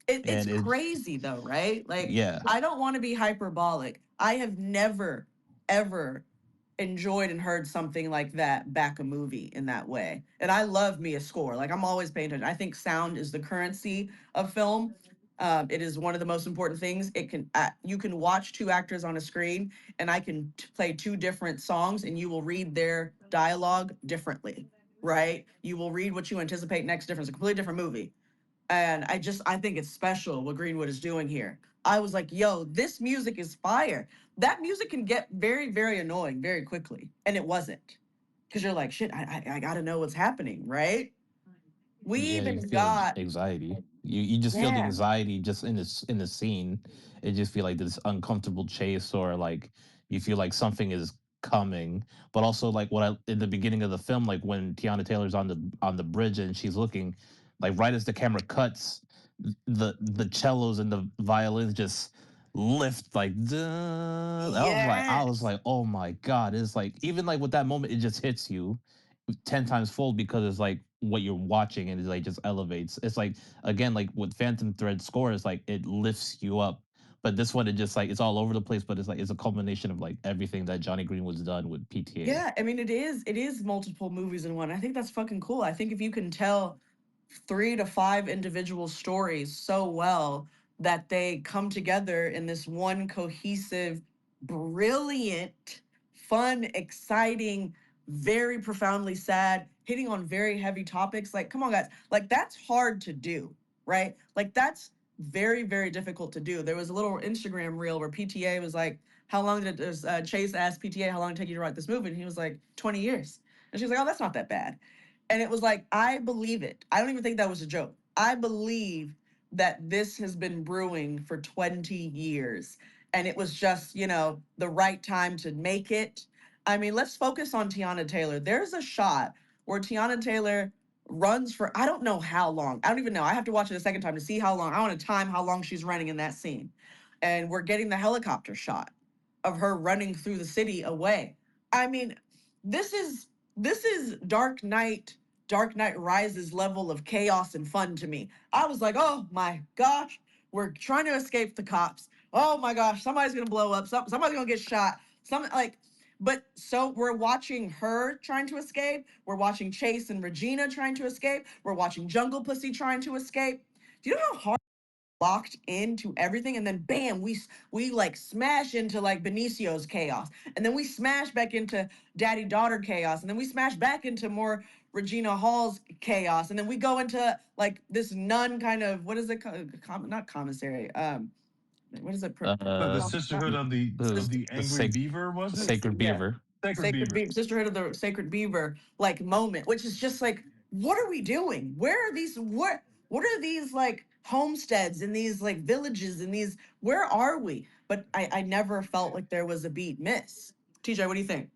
It's and it crazy though, right? Like, yeah. I don't want to be hyperbolic. I have never, ever enjoyed and heard something like that back a movie in that way. And I love me a score. Like, I'm always paying attention. I think sound is the currency of film. It is one of the most important things. It can you can watch two actors on a screen, and I can play two different songs, and you will read their dialogue differently, right? You will read what you anticipate next difference. A completely different movie. And I think it's special what Greenwood is doing here. I was like, yo, this music is fire. That music can get very, very annoying very quickly. And it wasn't. Because you're like, shit, I gotta know what's happening, right? We Yeah, you even feel got, anxiety. You just feel the yeah, anxiety just in the scene. It just feel like this uncomfortable chase, or like you feel like something is coming. But also like what I in the beginning of the film, like when Tiana Taylor's on the bridge and she's looking, like right as the camera cuts, the cellos and the violins just lift like duh. I was yes. like, oh my god. It's like even like with that moment, it just hits you 10 times fold because it's like what you're watching and it like just elevates. It's like again, like with Phantom Thread score, it's like it lifts you up. But this one, it just like it's all over the place. But it's like it's a culmination of like everything that Johnny Greenwood's done with PTA. Yeah, I mean it is multiple movies in one. I think that's fucking cool. I think if you can tell 3 to 5 individual stories so well that they come together in this one cohesive, brilliant, fun, exciting, very profoundly sad, hitting on very heavy topics. Like, come on, guys. Like, that's hard to do, right? Like, that's very, very difficult to do. There was a little Instagram reel where PTA was like, how long did it, Chase asked PTA, how long did it take you to write this movie? And he was like, 20 years. And she was like, oh, that's not that bad. And it was like, I believe it. I don't even think that was a joke. I believe that this has been brewing for 20 years. And it was just, the right time to make it. I mean, let's focus on Teyana Taylor. There's a shot where Teyana Taylor runs for, I don't know how long. I don't even know. I have to watch it a second time to see how long. I want to time how long she's running in that scene. And we're getting the helicopter shot of her running through the city away. I mean, this is Dark Knight Rises level of chaos and fun to me. I was like, oh my gosh, we're trying to escape the cops. Oh my gosh, somebody's gonna blow up. Somebody's gonna get shot. But so we're watching her trying to escape. We're watching Chase and Regina trying to escape. We're watching Jungle Pussy trying to escape. Do you know how hard locked into everything, and then bam, we like smash into like Benicio's chaos, and then we smash back into daddy daughter chaos, and then we smash back into more Regina Hall's chaos, and then we go into like this nun kind of, what is it called? Not commissary, what is it, The Uh, Sisterhood of the the Angry Beaver, was it? Sacred yeah, Beaver. Sacred Beaver. Sisterhood of the Sacred Beaver like moment, which is just like, what are we doing? Where are these? What are these like homesteads and these like villages and these? Where are we? but I never felt like there was a beat miss. TJ, what do you think?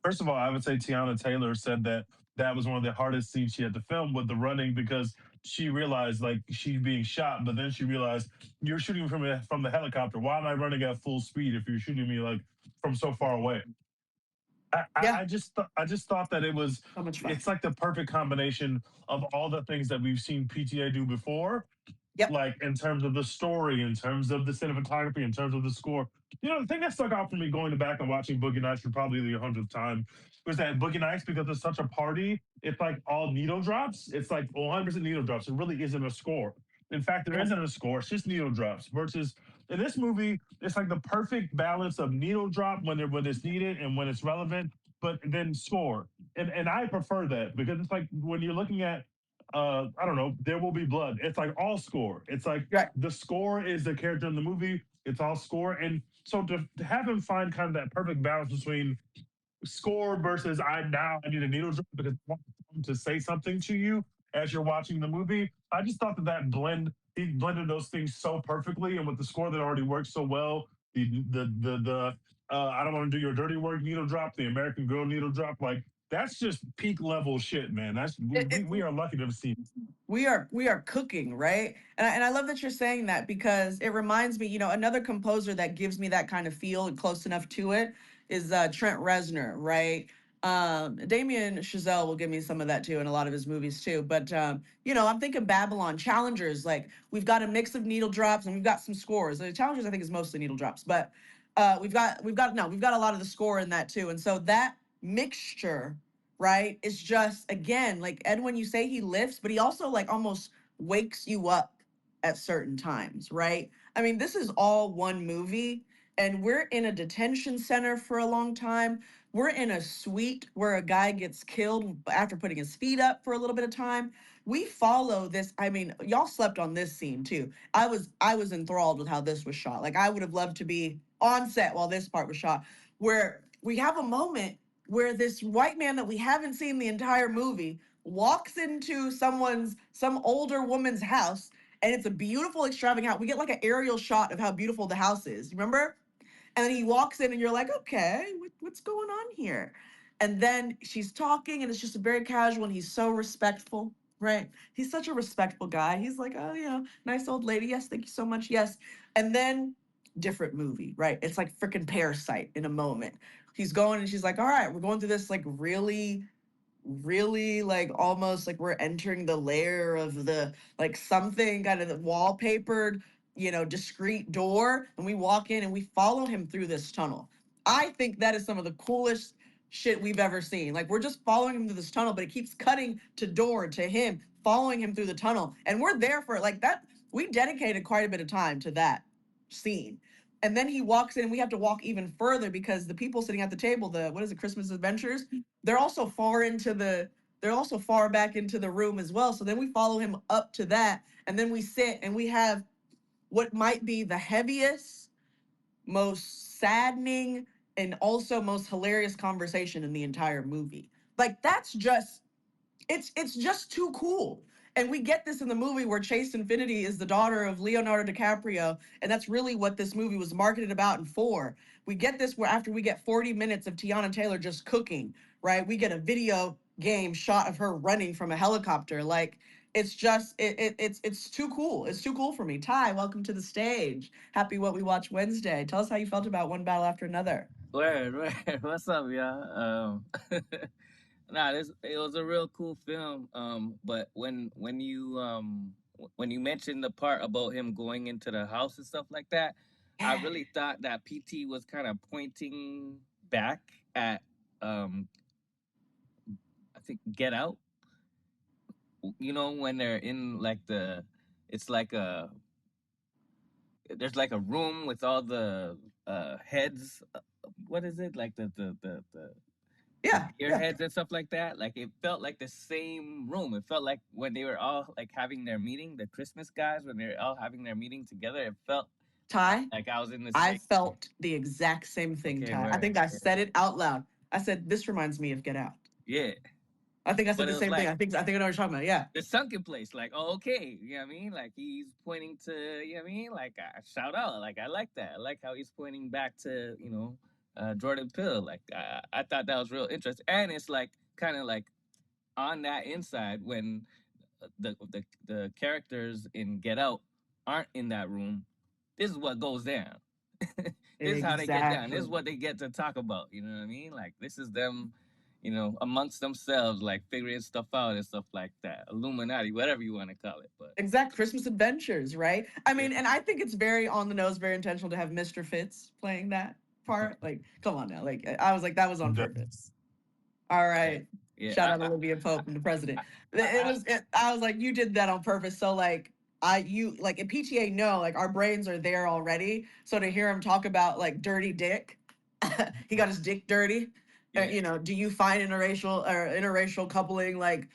First of all, I would say Tiana Taylor said that that was one of the hardest scenes she had to film with the running because she realized like she's being shot, but then she realized you're shooting from the helicopter. Why am I running at full speed if you're shooting me like from so far away? Yeah, I just thought that it was so much fun. it's like the perfect combination of all the things that we've seen PTA do before, Yep. like in terms of the story, in terms of the cinematography, in terms of the score. You know, the thing that stuck out for me going back and watching Boogie Nights for probably the 100th time was that Boogie Nights, because it's such a party, it's like all needle drops. It's like 100% needle drops. It really isn't a score. In fact, there Yep. isn't a score. It's just needle drops. Versus in this movie, it's like the perfect balance of needle drop when it's needed and when it's relevant, but then score. And I prefer that because it's like when you're looking at I don't know, There Will Be Blood. It's like all score. It's like Right. the score is the character in the movie. It's all score. And so to have him find kind of that perfect balance between score versus I need a needle drop because I want to say something to you as you're watching the movie. I just thought that he blended those things so perfectly, and with the score that already works so well, the I don't want to do your dirty work needle drop, the American Girl needle drop, like that's just peak level shit, man. That's we are lucky to have seen. We are cooking, right? And I love that you're saying that because it reminds me, another composer that gives me that kind of feel and close enough to it is Trent Reznor, right? Damien Chazelle will give me some of that too in a lot of his movies too. But I'm thinking Babylon Challengers. Like we've got a mix of needle drops and we've got some scores. The Challengers I think is mostly needle drops, but we've got a lot of the score in that too. And so that mixture, right? It's just again, like Ed, when you say he lifts, but he also like almost wakes you up at certain times, right? I mean, this is all one movie, and we're in a detention center for a long time. We're in a suite where a guy gets killed after putting his feet up for a little bit of time. We follow this. I mean, y'all slept on this scene too. I was enthralled with how this was shot. Like I would have loved to be on set while this part was shot, where we have a moment where this white man that we haven't seen the entire movie walks into some older woman's house, and it's a beautiful extravagant house. We get like an aerial shot of how beautiful the house is, remember? And then he walks in and you're like, okay, what's going on here? And then she's talking and it's just very casual and he's so respectful, right? He's such a respectful guy. He's like, oh, nice old lady. Yes, thank you so much. Yes. And then different movie, right? It's like freaking Parasite in a moment. He's going and she's like, all right, we're going through this like really like almost like we're entering the layer of the like something kind of the wallpapered, discreet door, and we walk in and we follow him through this tunnel. I think that is some of the coolest shit we've ever seen. Like we're just following him through this tunnel, but it keeps cutting to door to him following him through the tunnel, and we're there for like that. We dedicated quite a bit of time to that scene. And then he walks in and we have to walk even further because the people sitting at the table, the what is it, Christmas Adventures, they're also they're also far back into the room as well. So then we follow him up to that, and then we sit and we have what might be the heaviest, most saddening, and also most hilarious conversation in the entire movie. Like that's just it's just too cool. And we get this in the movie where Chase Infinity is the daughter of Leonardo DiCaprio, and that's really what this movie was marketed about and for. We get this where after we get 40 minutes of Teyana Taylor just cooking, right? We get a video game shot of her running from a helicopter. Like it's just it's too cool. It's too cool for me. Ty, welcome to the stage. Happy What We Watch Wednesday. Tell us how you felt about One Battle After Another. Word. What's up, y'all? Nah, this it was a real cool film. But when you mentioned the part about him going into the house and stuff like that, I Yeah. really thought that PT was kind of pointing back at I think Get Out. You know when they're in like it's like a there's like a room with all the heads. What is it like the Yeah. deer Yeah. heads and stuff like that. Like it felt like the same room. It felt like when they were all like having their meeting, the Christmas guys when they're all having their meeting together. It felt Ty, like I was in the I same. felt the exact same thing, Okay, Ty. I right. think I said it out loud. I said, this reminds me of Get Out. Yeah, I think I said But the it was same thing. like I think I know what you're talking about. Yeah. the sunken place. Like, oh, okay, you know what I mean? Like he's pointing to, you know what I mean? Like shout out. Like I like that. I like how he's pointing back to, Jordan Peele. Like I thought that was real interesting. And it's like kind of like on that inside when the characters in Get Out aren't in that room. This is what goes down. This is how they get down. This is Exactly. what they get to talk about. You know what I mean? Like this is them, amongst themselves, like figuring stuff out and stuff like that. Illuminati, whatever you want to call it. But Exact Christmas adventures, right? I yeah, mean, and I think it's very on the nose, very intentional to have Mr. Fitz playing that part. Like, come on now. Like, I was like, that was on The- purpose. All yeah, right. yeah. Shout out Olivia Pope and the president. I was like, you did that on purpose. So like you like at PTA no, like our brains are there already. So to hear him talk about like dirty dick, he got his dick dirty. Yeah. Do you find interracial coupling like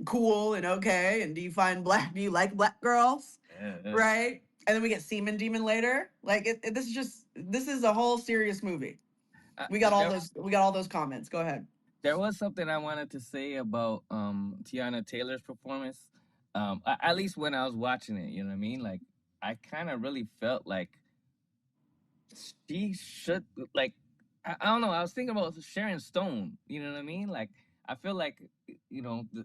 cool and okay? And do you like black girls? Yeah. Right? And then we get Semen Demon later. Like this is a whole serious movie. Uh, We got all there, those comments. Go ahead. there was something I wanted to say about Teyana Taylor's performance. At least when I was watching it, you know what I mean? Like I kind of really felt like she should like I don't know. I was thinking about Sharon Stone. You know what I mean? Like I feel like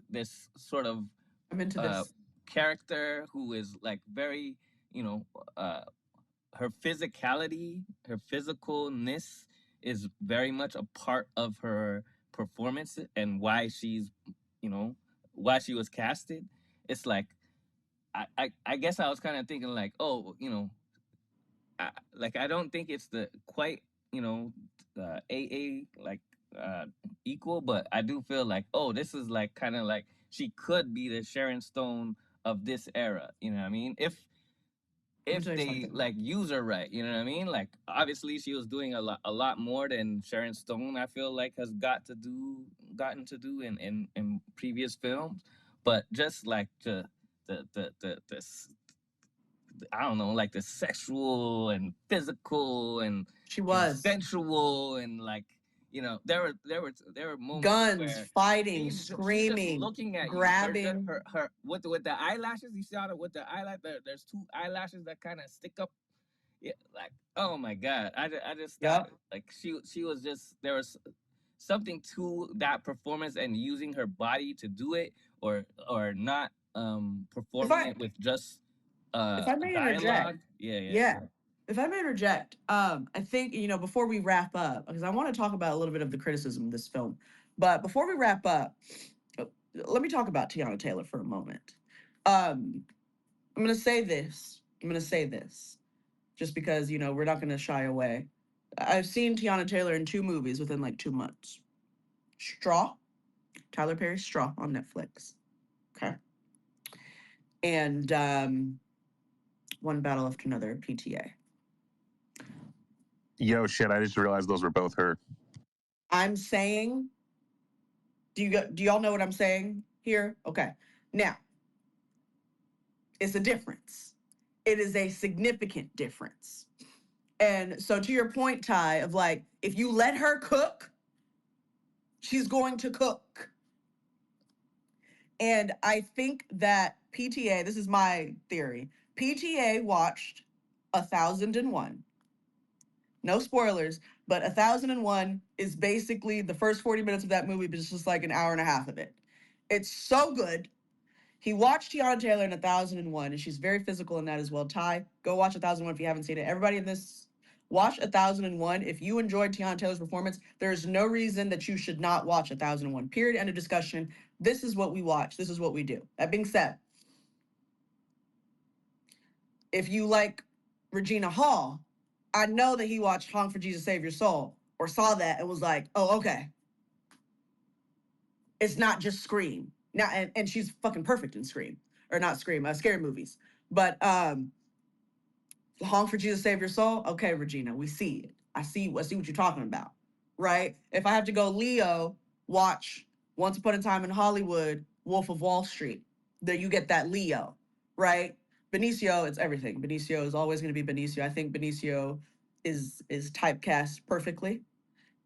this sort of I'm into uh this. character who is like very you know uh her physicality, her physicalness is very much a part of her performance and you know why she was casted. It's like I guess I was kind of thinking like, oh, like I don't think it's the quite AA like uh equal, but I do feel like, oh, this is like kind of like she could be the Sharon Stone of this era. You know what I mean? Let me If tell you they something. like use her right, you know what I mean? Like obviously she was doing a lot more than Sharon Stone, I feel like, has gotten to do in previous films. But just like the I don't know, like the sexual and physical and She was. sensual and like there were moments Guns, where fighting, she's just screaming, looking at you. grabbing. Her with the eyelashes. You saw it with the eyelash. There's two eyelashes that kind of stick up. Yeah, like oh my god. I just thought Yep. like she was just there was something to that performance and using her body to do it or not If performing I it with just if I may interject, dialogue. Yeah, yeah. yeah. If I may interject, I think before we wrap up, because I want to talk about a little bit of the criticism of this film, but before we wrap up, uh, let me talk about Tiana Taylor for a moment. Um, I'm gonna say this. Just because we're not gonna shy away. I've seen Tiana Taylor in 2 movies within like 2 months. Straw, Tyler Perry's Straw on Netflix. Okay, and One Battle After Another, PTA. Yo, shit! I just realized those were both her. I'm saying, do y'all know what I'm saying here? Okay. Now, it's a difference. It is a significant difference. And so to your point, Ty, of like, if you let her cook, she's going to cook. And I think that PTA, this is my theory, PTA watched 1001. No spoilers, but 1001 is basically the first 40 minutes of that movie, but it's just like an hour and a half of it. It's so good. He watched Tiana Taylor in 1001, and she's very physical in that as well. Ty, go watch 1001 if you haven't seen it. Everybody in this, watch 1001. If you enjoyed Tiana Taylor's performance, there's no reason that you should not watch 1001. Period. End of discussion. This is what we watch. This is what we do. That being said, if you like Regina Hall, I know that he watched Honk for Jesus Save Your Soul or saw that and was like, oh, okay. It's not just Scream. Now, and she's fucking perfect in Scream. Or not Scream, scary movies. But Honk for Jesus Save Your Soul. Okay, Regina, we see it. I see what you're talking about. Right? If I have to go Leo, watch Once Upon a Time in Hollywood, Wolf of Wall Street. There you get that Leo, right? Benicio, it's everything. Benicio is always going to be Benicio. I think Benicio is typecast perfectly.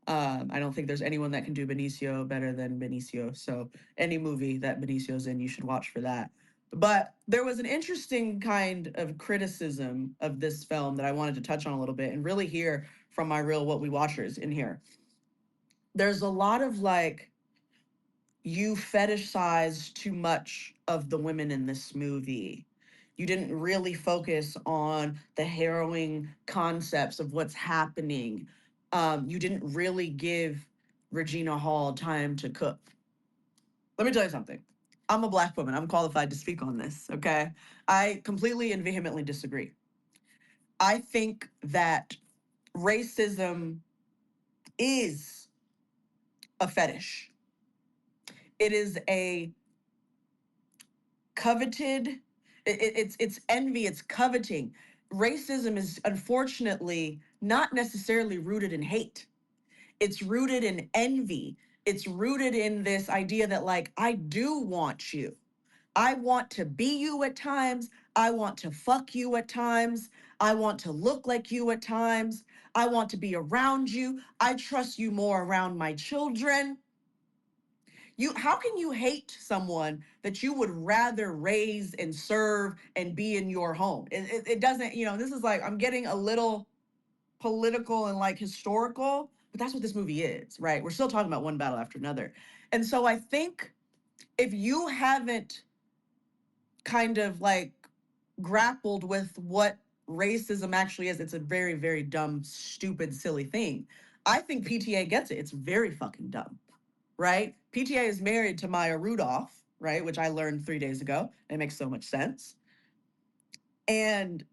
I don't think there's anyone that can do Benicio better than Benicio. So any movie that Benicio's in, you should watch for that. But there was an interesting kind of criticism of this film that I wanted to touch on a little bit and really hear from my real What We Watchers in here. There's a lot of like, you fetishize too much of the women in this movie. You didn't really focus on the harrowing concepts of what's happening. You didn't really give Regina Hall time to cook. Let me tell you something. I'm a Black woman. I'm qualified to speak on this, okay? I completely and vehemently disagree. I think that racism is a fetish. It is a coveted, it's envy, it's coveting. Racism is unfortunately not necessarily rooted in hate. It's rooted in envy. It's rooted in this idea that, like, I do want you. I want to be you at times. I want to fuck you at times. I want to look like you at times. I want to be around you. I trust you more around my children. How can you hate someone that you would rather raise and serve and be in your home? It doesn't, this is like, I'm getting a little political and like historical, but that's what this movie is, right? We're still talking about one battle after another. And so I think if you haven't kind of like grappled with what racism actually is, it's a very, very dumb, stupid, silly thing. I think PTA gets it. It's very fucking dumb, right? PTA is married to Maya Rudolph, right? Which I learned 3 days ago. It makes so much sense. And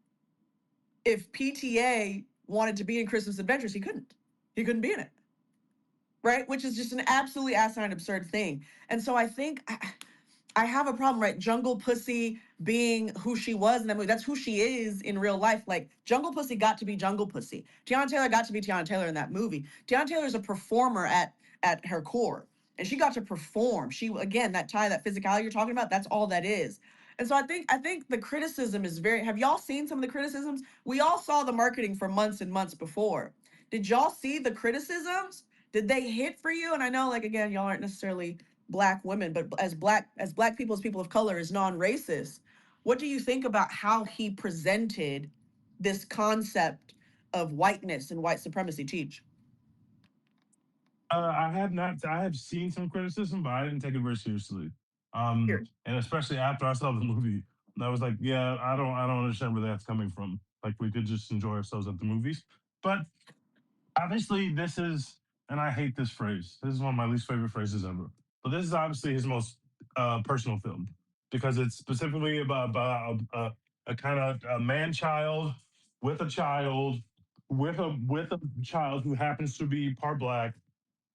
if PTA wanted to be in Christmas Adventures, he couldn't. He couldn't be in it, right? Which is just an absolutely asinine, absurd thing. And so I think I have a problem, right? Jungle Pussy being who she was in that movie. That's who she is in real life. Like, Jungle Pussy got to be Jungle Pussy. Teyana Taylor got to be Teyana Taylor in that movie. Teyana Taylor is a performer at her core. And she got to perform. She, again, that physicality you're talking about, that's all that is. And so I think the criticism is very, have y'all seen some of the criticisms? We all saw the marketing for months and months before. Did y'all see the criticisms? Did they hit for you? And I know, like, again, y'all aren't necessarily Black women, but as black people, as people of color, as non-racist, what do you think about how he presented this concept of whiteness and white supremacy? Teach. I have not. I have seen some criticism, but I didn't take it very seriously. Here. And especially after I saw the movie, I was like, yeah, I don't understand where that's coming from. Like, we could just enjoy ourselves at the movies. But obviously, this is, and I hate this phrase. This is one of my least favorite phrases ever. But this is obviously his most personal film because it's specifically about a kind of a man child with a child with a child who happens to be part black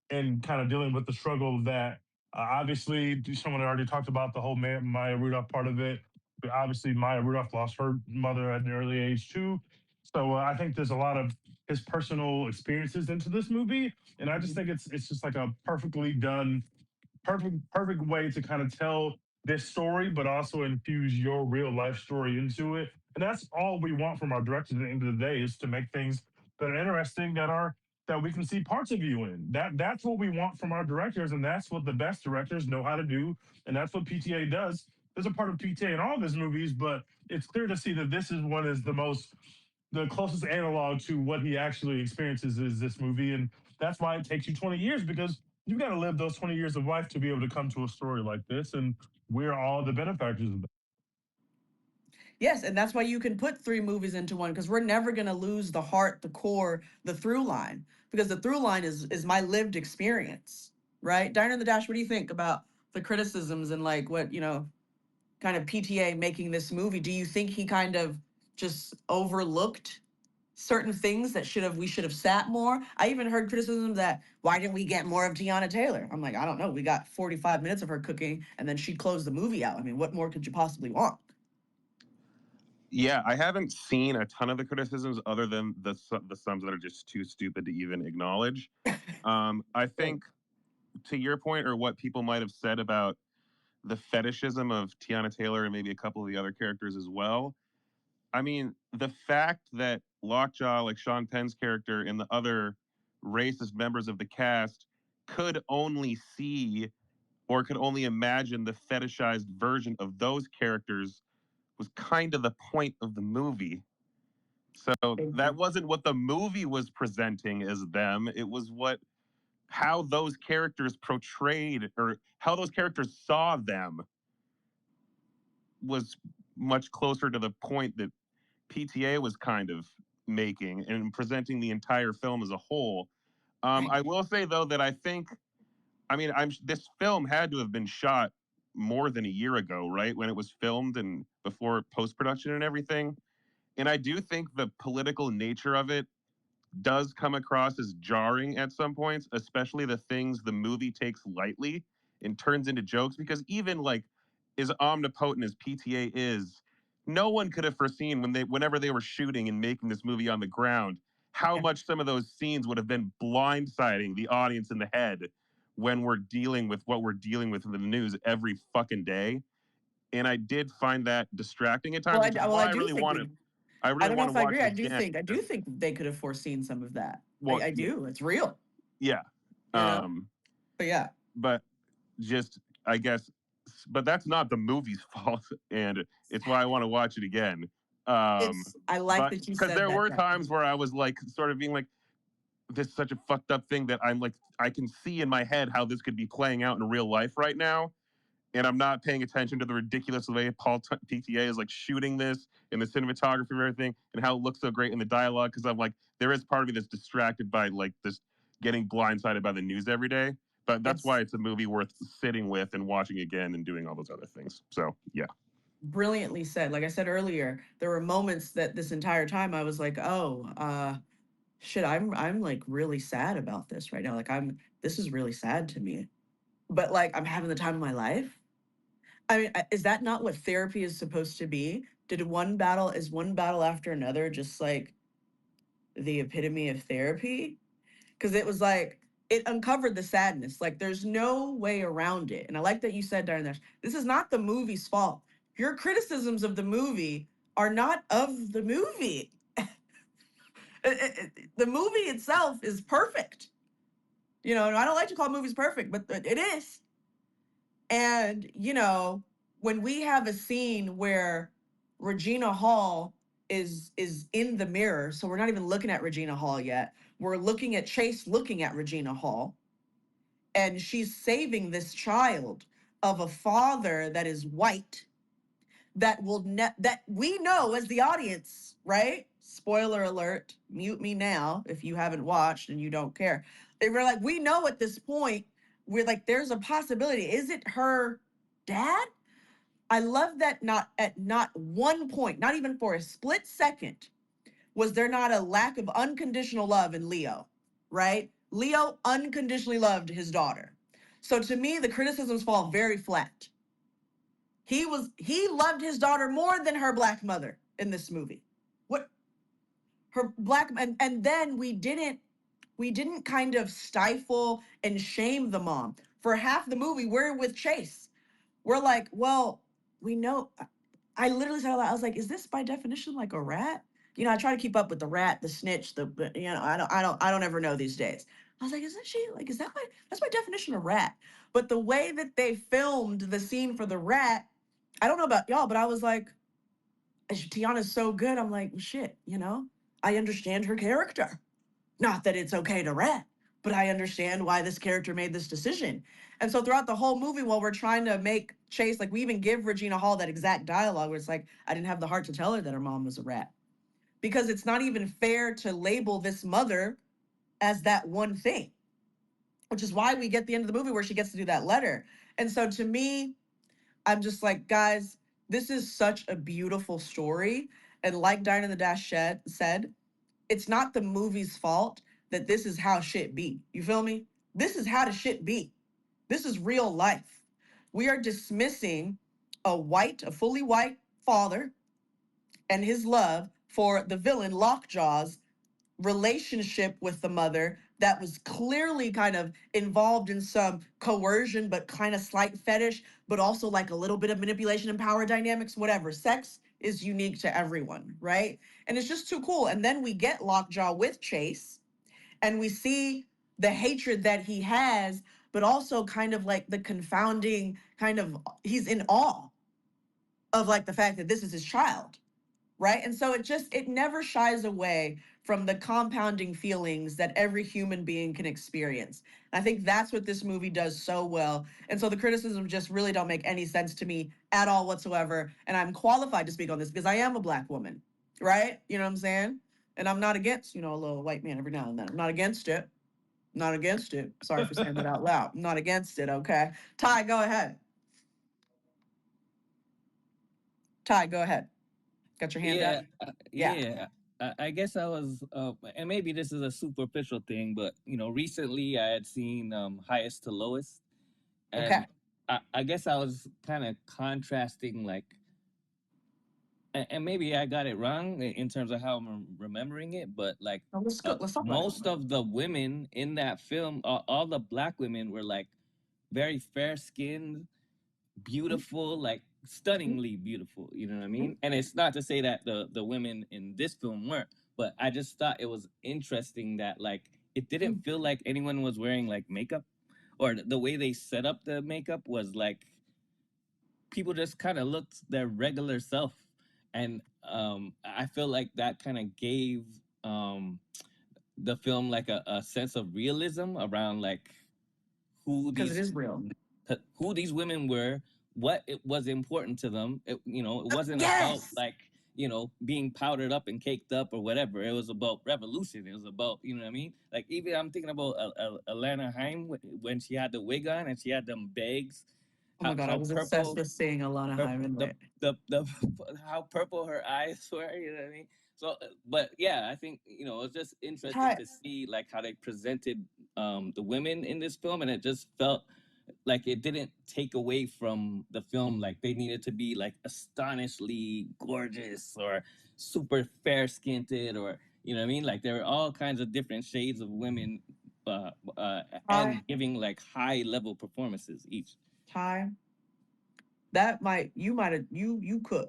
and kind of dealing with the struggle of that. Obviously, someone already talked about the whole Maya Rudolph part of it. But obviously, Maya Rudolph lost her mother at an early age too. So I think there's a lot of his personal experiences into this movie, and I just think it's just like a perfectly done perfect way to kind of tell this story, but also infuse your real life story into it. And that's all we want from our directors at the end of the day is to make things that are interesting, that we can see parts of you in. That's what we want from our directors, and that's what the best directors know how to do, and that's what PTA does. There's a part of PTA in all of his movies, but it's clear to see that this is one is the closest analog to what he actually experiences is this movie, and that's why it takes you 20 years because you've got to live those 20 years of life to be able to come to a story like this, and we're all the benefactors of that. Yes, and that's why you can put three movies into one, because we're never going to lose the heart, the core, the through line, because the through line is my lived experience, right? Diner in the Dash, what do you think about the criticisms and like what, kind of PTA making this movie? Do you think he kind of just overlooked certain things that we should have sat more? I even heard criticism that why didn't we get more of Teyana Taylor? I'm like, I don't know. We got 45 minutes of her cooking and then she closed the movie out. I mean, what more could you possibly want? Yeah, I haven't seen a ton of the criticisms other than the sums that are just too stupid to even acknowledge. I Right. think to your point or what people might have said about the fetishism of Tiana Taylor and maybe a couple of the other characters as well. I mean, the fact that Lockjaw, like Sean Penn's character in the other racist members of the cast could only see or could only imagine the fetishized version of those characters was kind of the point of the movie. So that wasn't what the movie was presenting as them. It was what how those characters portrayed or how those characters saw them was much closer to the point that PTA was kind of making and presenting the entire film as a whole. I will say though that I think, I mean, this film had to have been shot more than a year ago, right? When it was filmed and before post production and everything. And I do think the political nature of it does come across as jarring at some points, especially the things the movie takes lightly and turns into jokes. Because even like as omnipotent as PTA is, no one could have foreseen whenever they were shooting and making this movie on the ground, how much some of those scenes would have been blindsiding the audience in the head when we're dealing with what we're dealing with in the news every fucking day. And I did find that distracting at times, which is why I do think I I really don't know want to if I watch agree. it again. I do think they could have foreseen some of that. Well, I do. It's real. Yeah. You know? But yeah. But just I guess but that's not the movie's fault and it's why I want to watch it again. I like But that you because said there that. were times where I was like sort of being like, this is such a fucked up thing that I'm like I can see in my head how this could be playing out in real life right now. And I'm not paying attention to the ridiculous way PTA is like shooting this and the cinematography and everything and how it looks so great in the dialogue. Because I'm like, there is part of me that's distracted by like this getting blindsided by the news every day. But that's why it's a movie worth sitting with and watching again and doing all those other things. So yeah. Brilliantly said. Like I said earlier, there were moments that this entire time I was like, oh, shit, I'm like really sad about this right now. Like this is really sad to me. But like I'm having the time of my life. I mean, is that not what therapy is supposed to be? Is one battle after another just like the epitome of therapy? Because it was like it uncovered the sadness. Like there's no way around it. And I like that you said, Darren, this is not the movie's fault. Your criticisms of the movie are not of the movie. The movie itself is perfect. You know, and I don't like to call movies perfect, but it is. And, you know, when we have a scene where Regina Hall is in the mirror, so we're not even looking at Regina Hall yet. We're looking at Chase looking at Regina Hall, and she's saving this child of a father that is white that that we know as the audience, right? Spoiler alert, mute me now if you haven't watched and you don't care. They were like, we know at this point, we're like, there's a possibility. Is it her dad? I love that not one point, not even for a split second, was there not a lack of unconditional love in Leo, right? Leo unconditionally loved his daughter. So to me, the criticisms fall very flat. He loved his daughter more than her black mother in this movie. What her black and then we didn't kind of stifle and shame the mom. For half the movie, we're with Chase. We're like, well, we know. I literally said, I was like, is this by definition like a rat? You know, I try to keep up with the rat, the snitch, you know, I don't ever know these days. I was like, isn't she like, that's by definition a rat? But the way that they filmed the scene for the rat, I don't know about y'all, but I was like, Teyana's so good. I'm like, shit, you know, I understand her character. Not that it's okay to rat, but I understand why this character made this decision. And so throughout the whole movie, while we're trying to make Chase, like we even give Regina Hall that exact dialogue where it's like, I didn't have the heart to tell her that her mom was a rat. Because it's not even fair to label this mother as that one thing, which is why we get the end of the movie where she gets to do that letter. And so to me, I'm just like, guys, this is such a beautiful story. And like Diana the Dash said, it's not the movie's fault that this is how shit be. You feel me? This is how the shit be. This is real life. We are dismissing a fully white father and his love for the villain Lockjaw's relationship with the mother that was clearly kind of involved in some coercion, but kind of slight fetish, but also like a little bit of manipulation and power dynamics, whatever. Sex is unique to everyone, right? And it's just too cool. And then we get Lockjaw with Chase, And we see the hatred that he has, but also kind of like the confounding kind of, he's in awe of like the fact that this is his child, right? And so it never shies away from the compounding feelings that every human being can experience. And I think that's what this movie does so well. And so the criticisms just really don't make any sense to me at all whatsoever. And I'm qualified to speak on this because I am a Black woman, right? You know what I'm saying? And I'm not against, a little white man every now and then. I'm not against it. Not against it. Sorry for saying that out loud. I'm not against it, okay? Ty, go ahead. Ty, go ahead. Got your hand up? Yeah, Yeah. yeah. I guess I was, and maybe this is a superficial thing, but recently I had seen Highest to Lowest, Okay. and I guess I was kind of contrasting, like, and maybe I got it wrong in terms of how I'm remembering it, but like, Now, let's go. Let's talk about it. most of the women in that film, all the Black women were like very fair skinned, beautiful, like stunningly beautiful. You know what I mean? And it's not to say that the women in this film weren't, but I just thought it was interesting that like it didn't feel like anyone was wearing like makeup, or the way they set up the makeup was like people just kind of looked their regular self, and I feel like that kind of gave um the film like a sense of realism around like who Because it these is real. who these women were, what it was important to them. It wasn't about Yes. like being powdered up and caked up or whatever. It was about revolution. It was about what I mean. Like even I'm thinking about Alana Haim when she had the wig on and she had them bags. Oh my God, I How was obsessed purple with seeing Alana her Hyman. the how purple her eyes were. You know what I mean? So, but yeah, I think it was just interesting Ty, to see like how they presented the women in this film, and it just felt like it didn't take away from the film. Like they needed to be like astonishingly gorgeous or super fair skinned, or you know what I mean. Like there were all kinds of different shades of women, and Ty, giving like high level performances each. Ty, you might have, you could.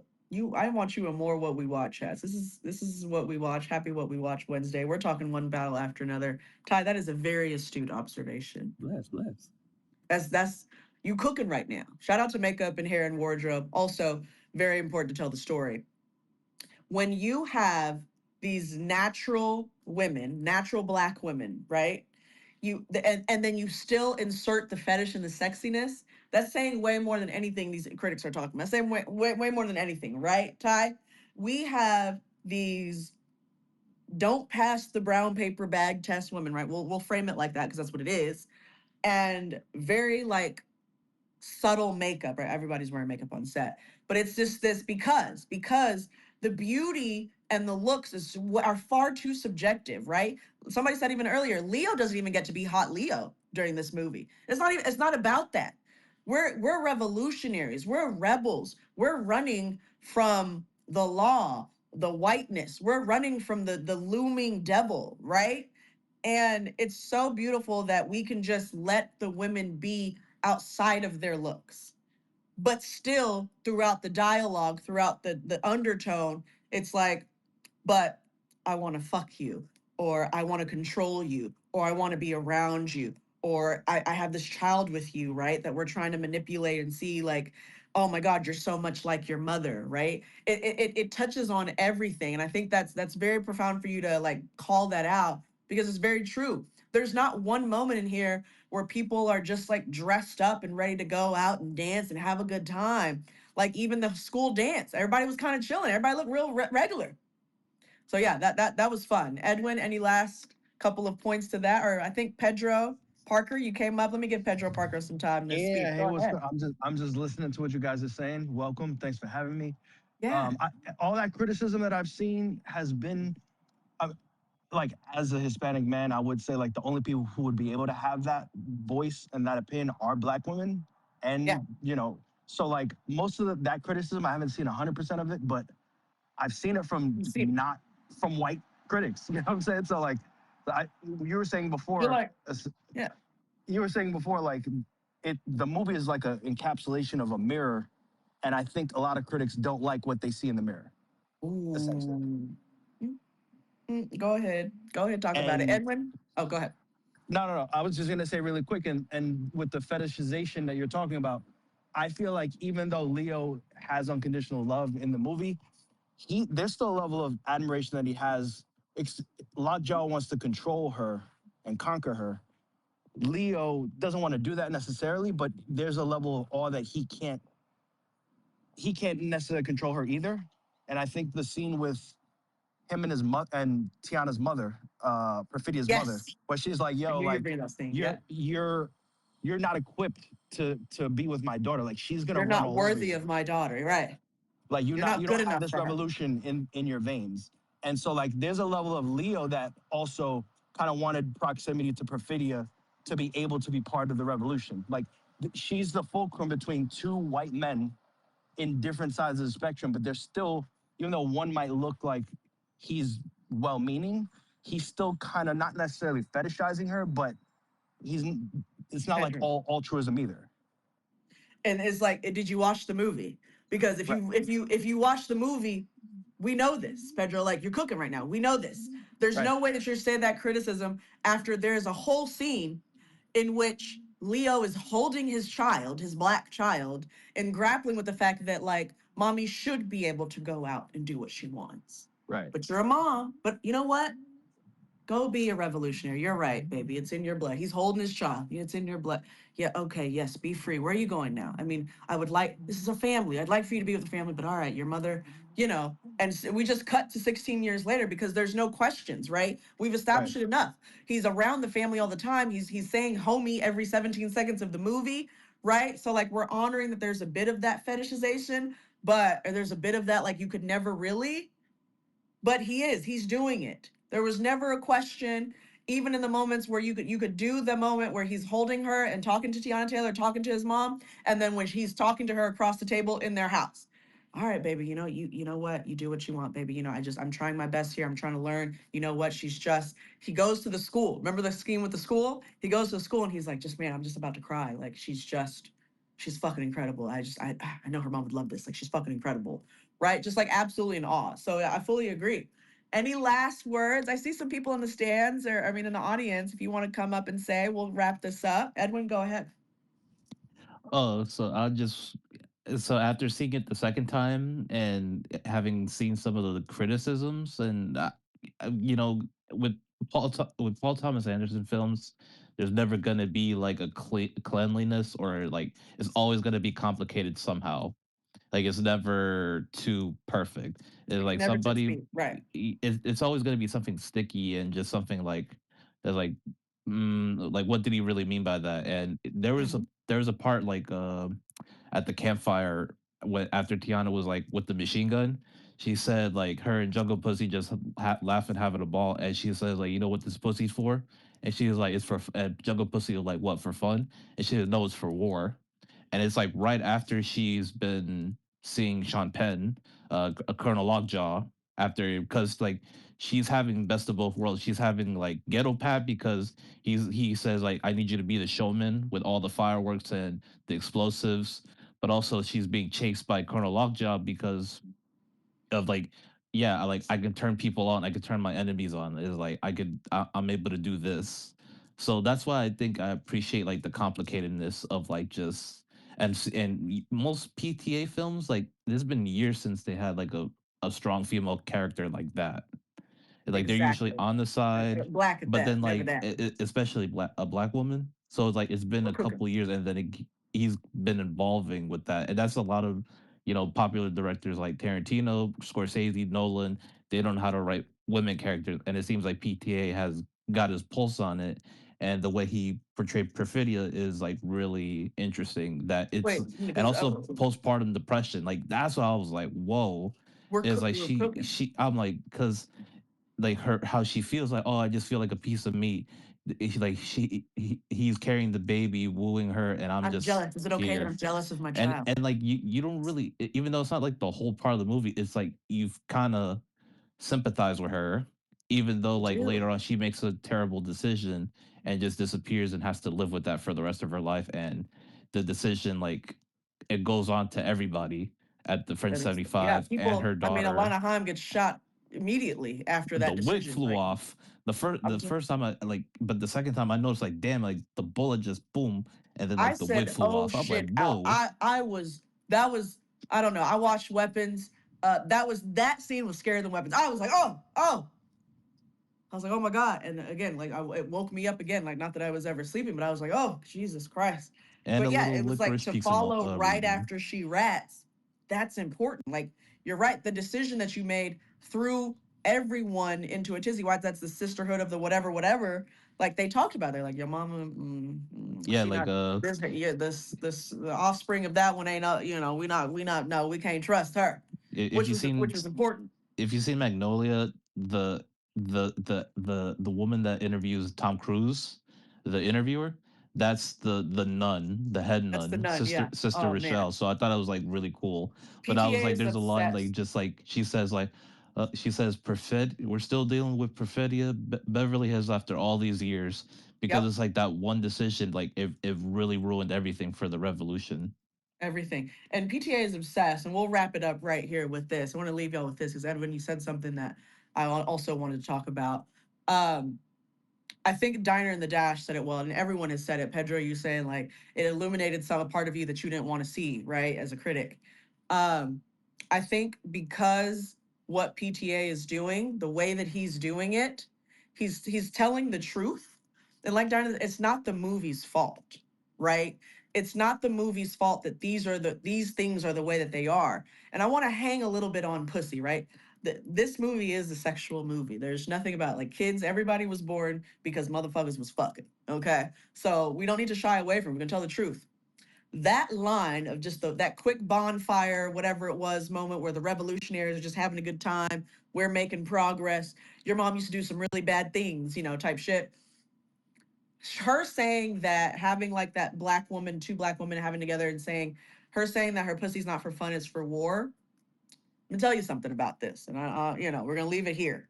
I want you in more What We Watch chats. This is What We Watch. Happy What We Watch Wednesday. We're talking one battle after another. Ty, that is a very astute observation. Bless. That's you cooking right now. Shout out to makeup and hair and wardrobe. Also, very important to tell the story. When you have these natural women, natural Black women, right? And then you still insert the fetish and the sexiness. That's saying way more than anything these critics are talking about. Saying way more than anything, right, Ty? We have these don't pass the brown paper bag test women, right? We'll frame it like that because that's what it is, and very like subtle makeup, right? Everybody's wearing makeup on set, but it's just this because the beauty and the looks are far too subjective, right? Somebody said even earlier, Leo doesn't even get to be hot Leo during this movie. It's not about that. We're revolutionaries. We're rebels. We're running from the law, the whiteness. We're running from the looming devil, right? And it's so beautiful that we can just let the women be outside of their looks. But still, throughout the dialogue, throughout the undertone, it's like, but I want to fuck you, or I want to control you, or I want to be around you, or I have this child with you, right? That we're trying to manipulate and see, like, oh my God, you're so much like your mother, right? It touches on everything. And I think that's very profound for you to like call that out because it's very true. There's not one moment in here where people are just like dressed up and ready to go out and dance and have a good time. Like even the school dance, everybody was kind of chilling. Everybody looked real regular. So yeah, that was fun. Edwin, any last couple of points to that? Or I think Pedro Parker, you came up. Let me give Pedro Parker some time to speak. Yeah, hey, Go what's ahead. good? I'm just listening to what you guys are saying. Welcome, thanks for having me. Yeah, I, all that criticism that I've seen has been uh, like as a Hispanic man, I would say like the only people who would be able to have that voice and that opinion are Black women, yeah, and so like most of that criticism, I haven't seen 100% of it, but I've seen it from you see it. not from white critics. You know what I'm saying? So like, I, you were saying You're before, like, yeah. you were saying before, like the movie is like a encapsulation of a mirror, and I think a lot of critics don't like what they see in the mirror, essentially. Ooh. Go ahead. Go ahead. Talk about it. And Edwin. Oh, go ahead. no, no, no. I was just gonna say really quick, and with the fetishization that you're talking about, I feel like even though Leo has unconditional love in the movie, there's still a level of admiration that he has. Lockjaw wants to control her and conquer her. Leo doesn't want to do that necessarily, but there's a level of awe that he can't necessarily control her either. And I think the scene with him and his mother and Tiana's mother, Perfidia's mother, Yes. where she's like, I "Yo, knew you were like bringing that thing. you're Yep. you're you're not equipped to be with my daughter. Like she's gonna You're run not all over worthy you. of my daughter. Right. Like You're you not don't good have enough this for her. revolution in your veins." And so like there's a level of Leo that also kind of wanted proximity to Perfidia to be able to be part of the revolution. Like she's the fulcrum between two white men in different sides of the spectrum, but they're still, even though one might look like he's well meaning, he's still kind of not necessarily fetishizing her, but he's it's not like Pedro. all altruism either. And it's like, did you watch the movie? Because Right, if you watch the movie, we know this, Pedro. Like you're cooking right now. We know this. There's right, no way that you're saying that criticism after there's a whole scene in which Leo is holding his child, his black child, and grappling with the fact that like mommy should be able to go out and do what she wants. right, But you're a mom. But you know what? Go be a revolutionary. You're right, baby. It's in your blood. He's holding his child. Yeah, it's in your blood. Yeah, okay, yes, be free. Where are you going now? I mean, I would like, this is a family. I'd like for you to be with the family, but all right, your mother, and we just cut to 16 years later because there's no questions, right? We've right, established it enough. He's around the family all the time. He's saying homie every 17 seconds of the movie, right? So like we're honoring that there's a bit of that fetishization, but or there's a bit of that like you could never really, but he's doing it. There was never a question, even in the moments where you could do the moment where he's holding her and talking to Teyana Taylor, talking to his mom, and then when he's talking to her across the table in their house. All right, baby, you know what? You do what you want, baby. I'm trying my best here. I'm trying to learn. You know what? He goes to the school. Remember the scheme with the school? He goes to the school and he's like, just man, I'm just about to cry. Like she's fucking incredible. I know her mom would love this. Like she's fucking incredible, right? Just like absolutely in awe. So yeah, I fully agree. Any last words? I see some people in the stands, or I mean, in the audience. If you want to come up and say, we'll wrap this up. Edwin, go ahead. Oh, so I'll just so after seeing it the second time and having seen some of the criticisms and you know with with Paul Thomas Anderson films, there's never gonna be like a cleanliness or like it's always gonna be complicated somehow. Like it's never too perfect. It's like Never to somebody, speak. Right. it's always gonna be something sticky and just something like that's like what did he really mean by that? And Mhm. there was a part like at the campfire when after Tiana was like with the machine gun, she said like her and Jungle Pussy just laughing having a ball, and she says like you know what this pussy's for, and she was like it's for Jungle Pussy was like what for fun, and she said no it's for war, and it's like right after she's been seeing Sean Penn, Colonel Lockjaw, after because like she's having best of both worlds. She's having like ghetto Pat because he says like I need you to be the showman with all the fireworks and the explosives, but also she's being chased by Colonel Lockjaw because of like yeah like I can turn people on, I can turn my enemies on. Is like I'm able to do this, so that's why I think I appreciate like the complicatedness of like just most PTA films like there's been years since they had like a strong female character like that. Like they're usually Exactly. on the side, Black at but that. then Never like that. especially a black woman. So it's like it's been We're a cooking. couple years, and then he's been involving with that, and that's a lot of popular directors like Tarantino, Scorsese, Nolan. They don't know how to write women characters, and it seems like PTA has got his pulse on it. And the way he portrayed Perfidia is like really interesting. That it's Wait, and because also postpartum depression. Like that's why I was like, whoa. Is like we're cooking. I'm like because like her how she feels like oh I just feel like a piece of meat. Like he's carrying the baby wooing her and I'm I'm just jealous. Is it okay that here. I'm jealous of my And child? like you don't really even though it's not like the whole part of the movie, it's like you've kind of sympathize with her even though You like later do. on she makes a terrible decision and just disappears and has to live with that for the rest of her life. And the decision like it goes on to everybody at the French That is, yeah, 75 and people. her I mean, daughter. Alana Haim gets shot immediately after The that wig decision. flew Like, off. I'm The first time I like, but the second time I noticed like, damn, like the bullet just boom, and then I like the wig said, flew "Oh off. I'm like, shit!" Out. whoa. I was that was I don't know. I watched Weapons. That scene was scarier than Weapons. I was like, oh. I was like, oh my god! And again, like it woke me up again. Like not that I was ever sleeping, but I was like, oh Jesus Christ! And But a yeah, little it was like licorice to pizza follow right review. after she rats. That's important. Like you're right. The decision that you made threw everyone into a tizzy. Why? That's the sisterhood of the whatever, whatever. Like they talked about it. Like your mama, Yeah, she like not this. Yeah, this the offspring of that one ain't. We not. No, we can't trust her. if Which you was seen important. if you seen Magnolia, the woman that interviews Tom Cruise, the interviewer, that's the nun, the head That's the nun, nun. Yeah. sister Oh man. Rochelle. So I thought it was like really cool. But I was PTA like, is there's a line like obsessed. just like she says, perfid. We're still dealing with perfidia. Beverly has after all these years because Yep. it's like that one decision, like it really ruined everything for the revolution. Everything. And PTA is obsessed. And we'll wrap it up right here with this. I want to leave y'all with this because Edwin, you said something that I also wanted to talk about. Um, I think Diner in the Dash said it well, and everyone has said it. Pedro, you saying like it illuminated some part of you that you didn't want to see, right? As a critic. Um, I think because what PTA is doing, the way that he's doing it, he's telling the truth. And like Diner, it's not the movie's fault, right? It's not the movie's fault that these things are the way that they are. And I want to hang a little bit on pussy, right? This movie is a sexual movie. There's nothing about like kids. Everybody was born because motherfuckers was fucking. Okay, so we don't need to shy away from it. We can tell the truth. That line of just that quick bonfire, whatever it was, moment where the revolutionaries are just having a good time. We're making progress. Your mom used to do some really bad things, type shit. Her saying that, having like that black woman, two black women having together and saying that her pussy's not for fun, it's for war. Let me tell you something about this, and we're gonna leave it here.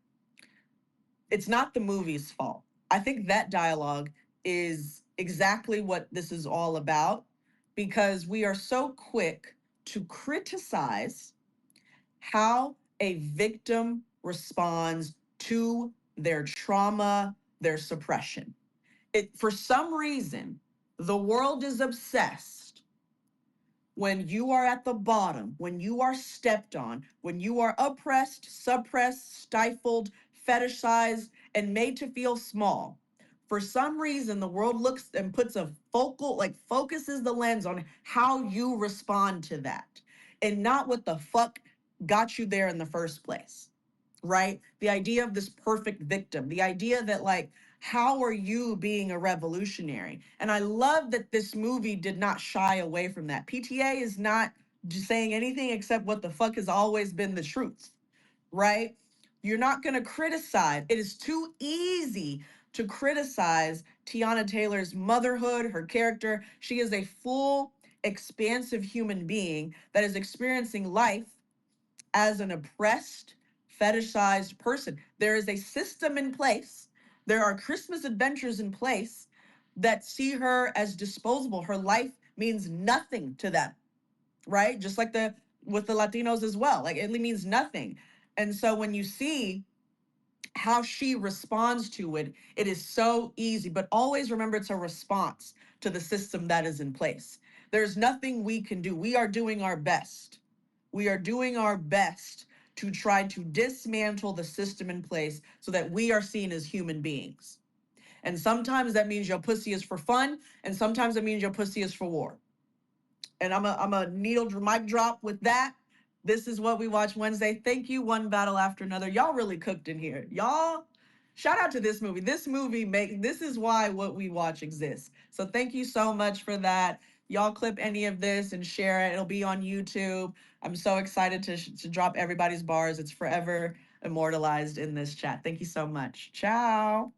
It's not the movie's fault. I think that dialogue is exactly what this is all about because we are so quick to criticize how a victim responds to their trauma, their suppression. For some reason, the world is obsessed when you are at the bottom, when you are stepped on, when you are oppressed, suppressed, stifled, fetishized, and made to feel small. For some reason, the world looks and puts a focuses the lens on how you respond to that and not what the fuck got you there in the first place, right? The idea of this perfect victim, the idea that, like, how are you being a revolutionary? And I love that this movie did not shy away from that. PTA is not just saying anything except what the fuck has always been the truth, right? You're not going to criticize. It is too easy to criticize Teyana Taylor's motherhood, her character. She is a full, expansive human being that is experiencing life as an oppressed, fetishized person. There is a system in place. There are Christmas adventures in place that see her as disposable. Her life means nothing to them, right? Just like the with the Latinos as well. Like it means nothing. And so when you see how she responds to it, it is so easy. But always remember it's a response to the system that is in place. There's nothing we can do. We are doing our best. We are doing our best to try to dismantle the system in place so that we are seen as human beings. And sometimes that means your pussy is for fun, and sometimes it means your pussy is for war. And I'm a needle mic drop with that. This is what we watch Wednesday. Thank you, one battle after another. Y'all really cooked in here. Y'all, shout out to this movie. This is why what we watch exists. So thank you so much for that. Y'all clip any of this and share it. It'll be on YouTube. I'm so excited to drop everybody's bars. It's forever immortalized in this chat. Thank you so much. Ciao.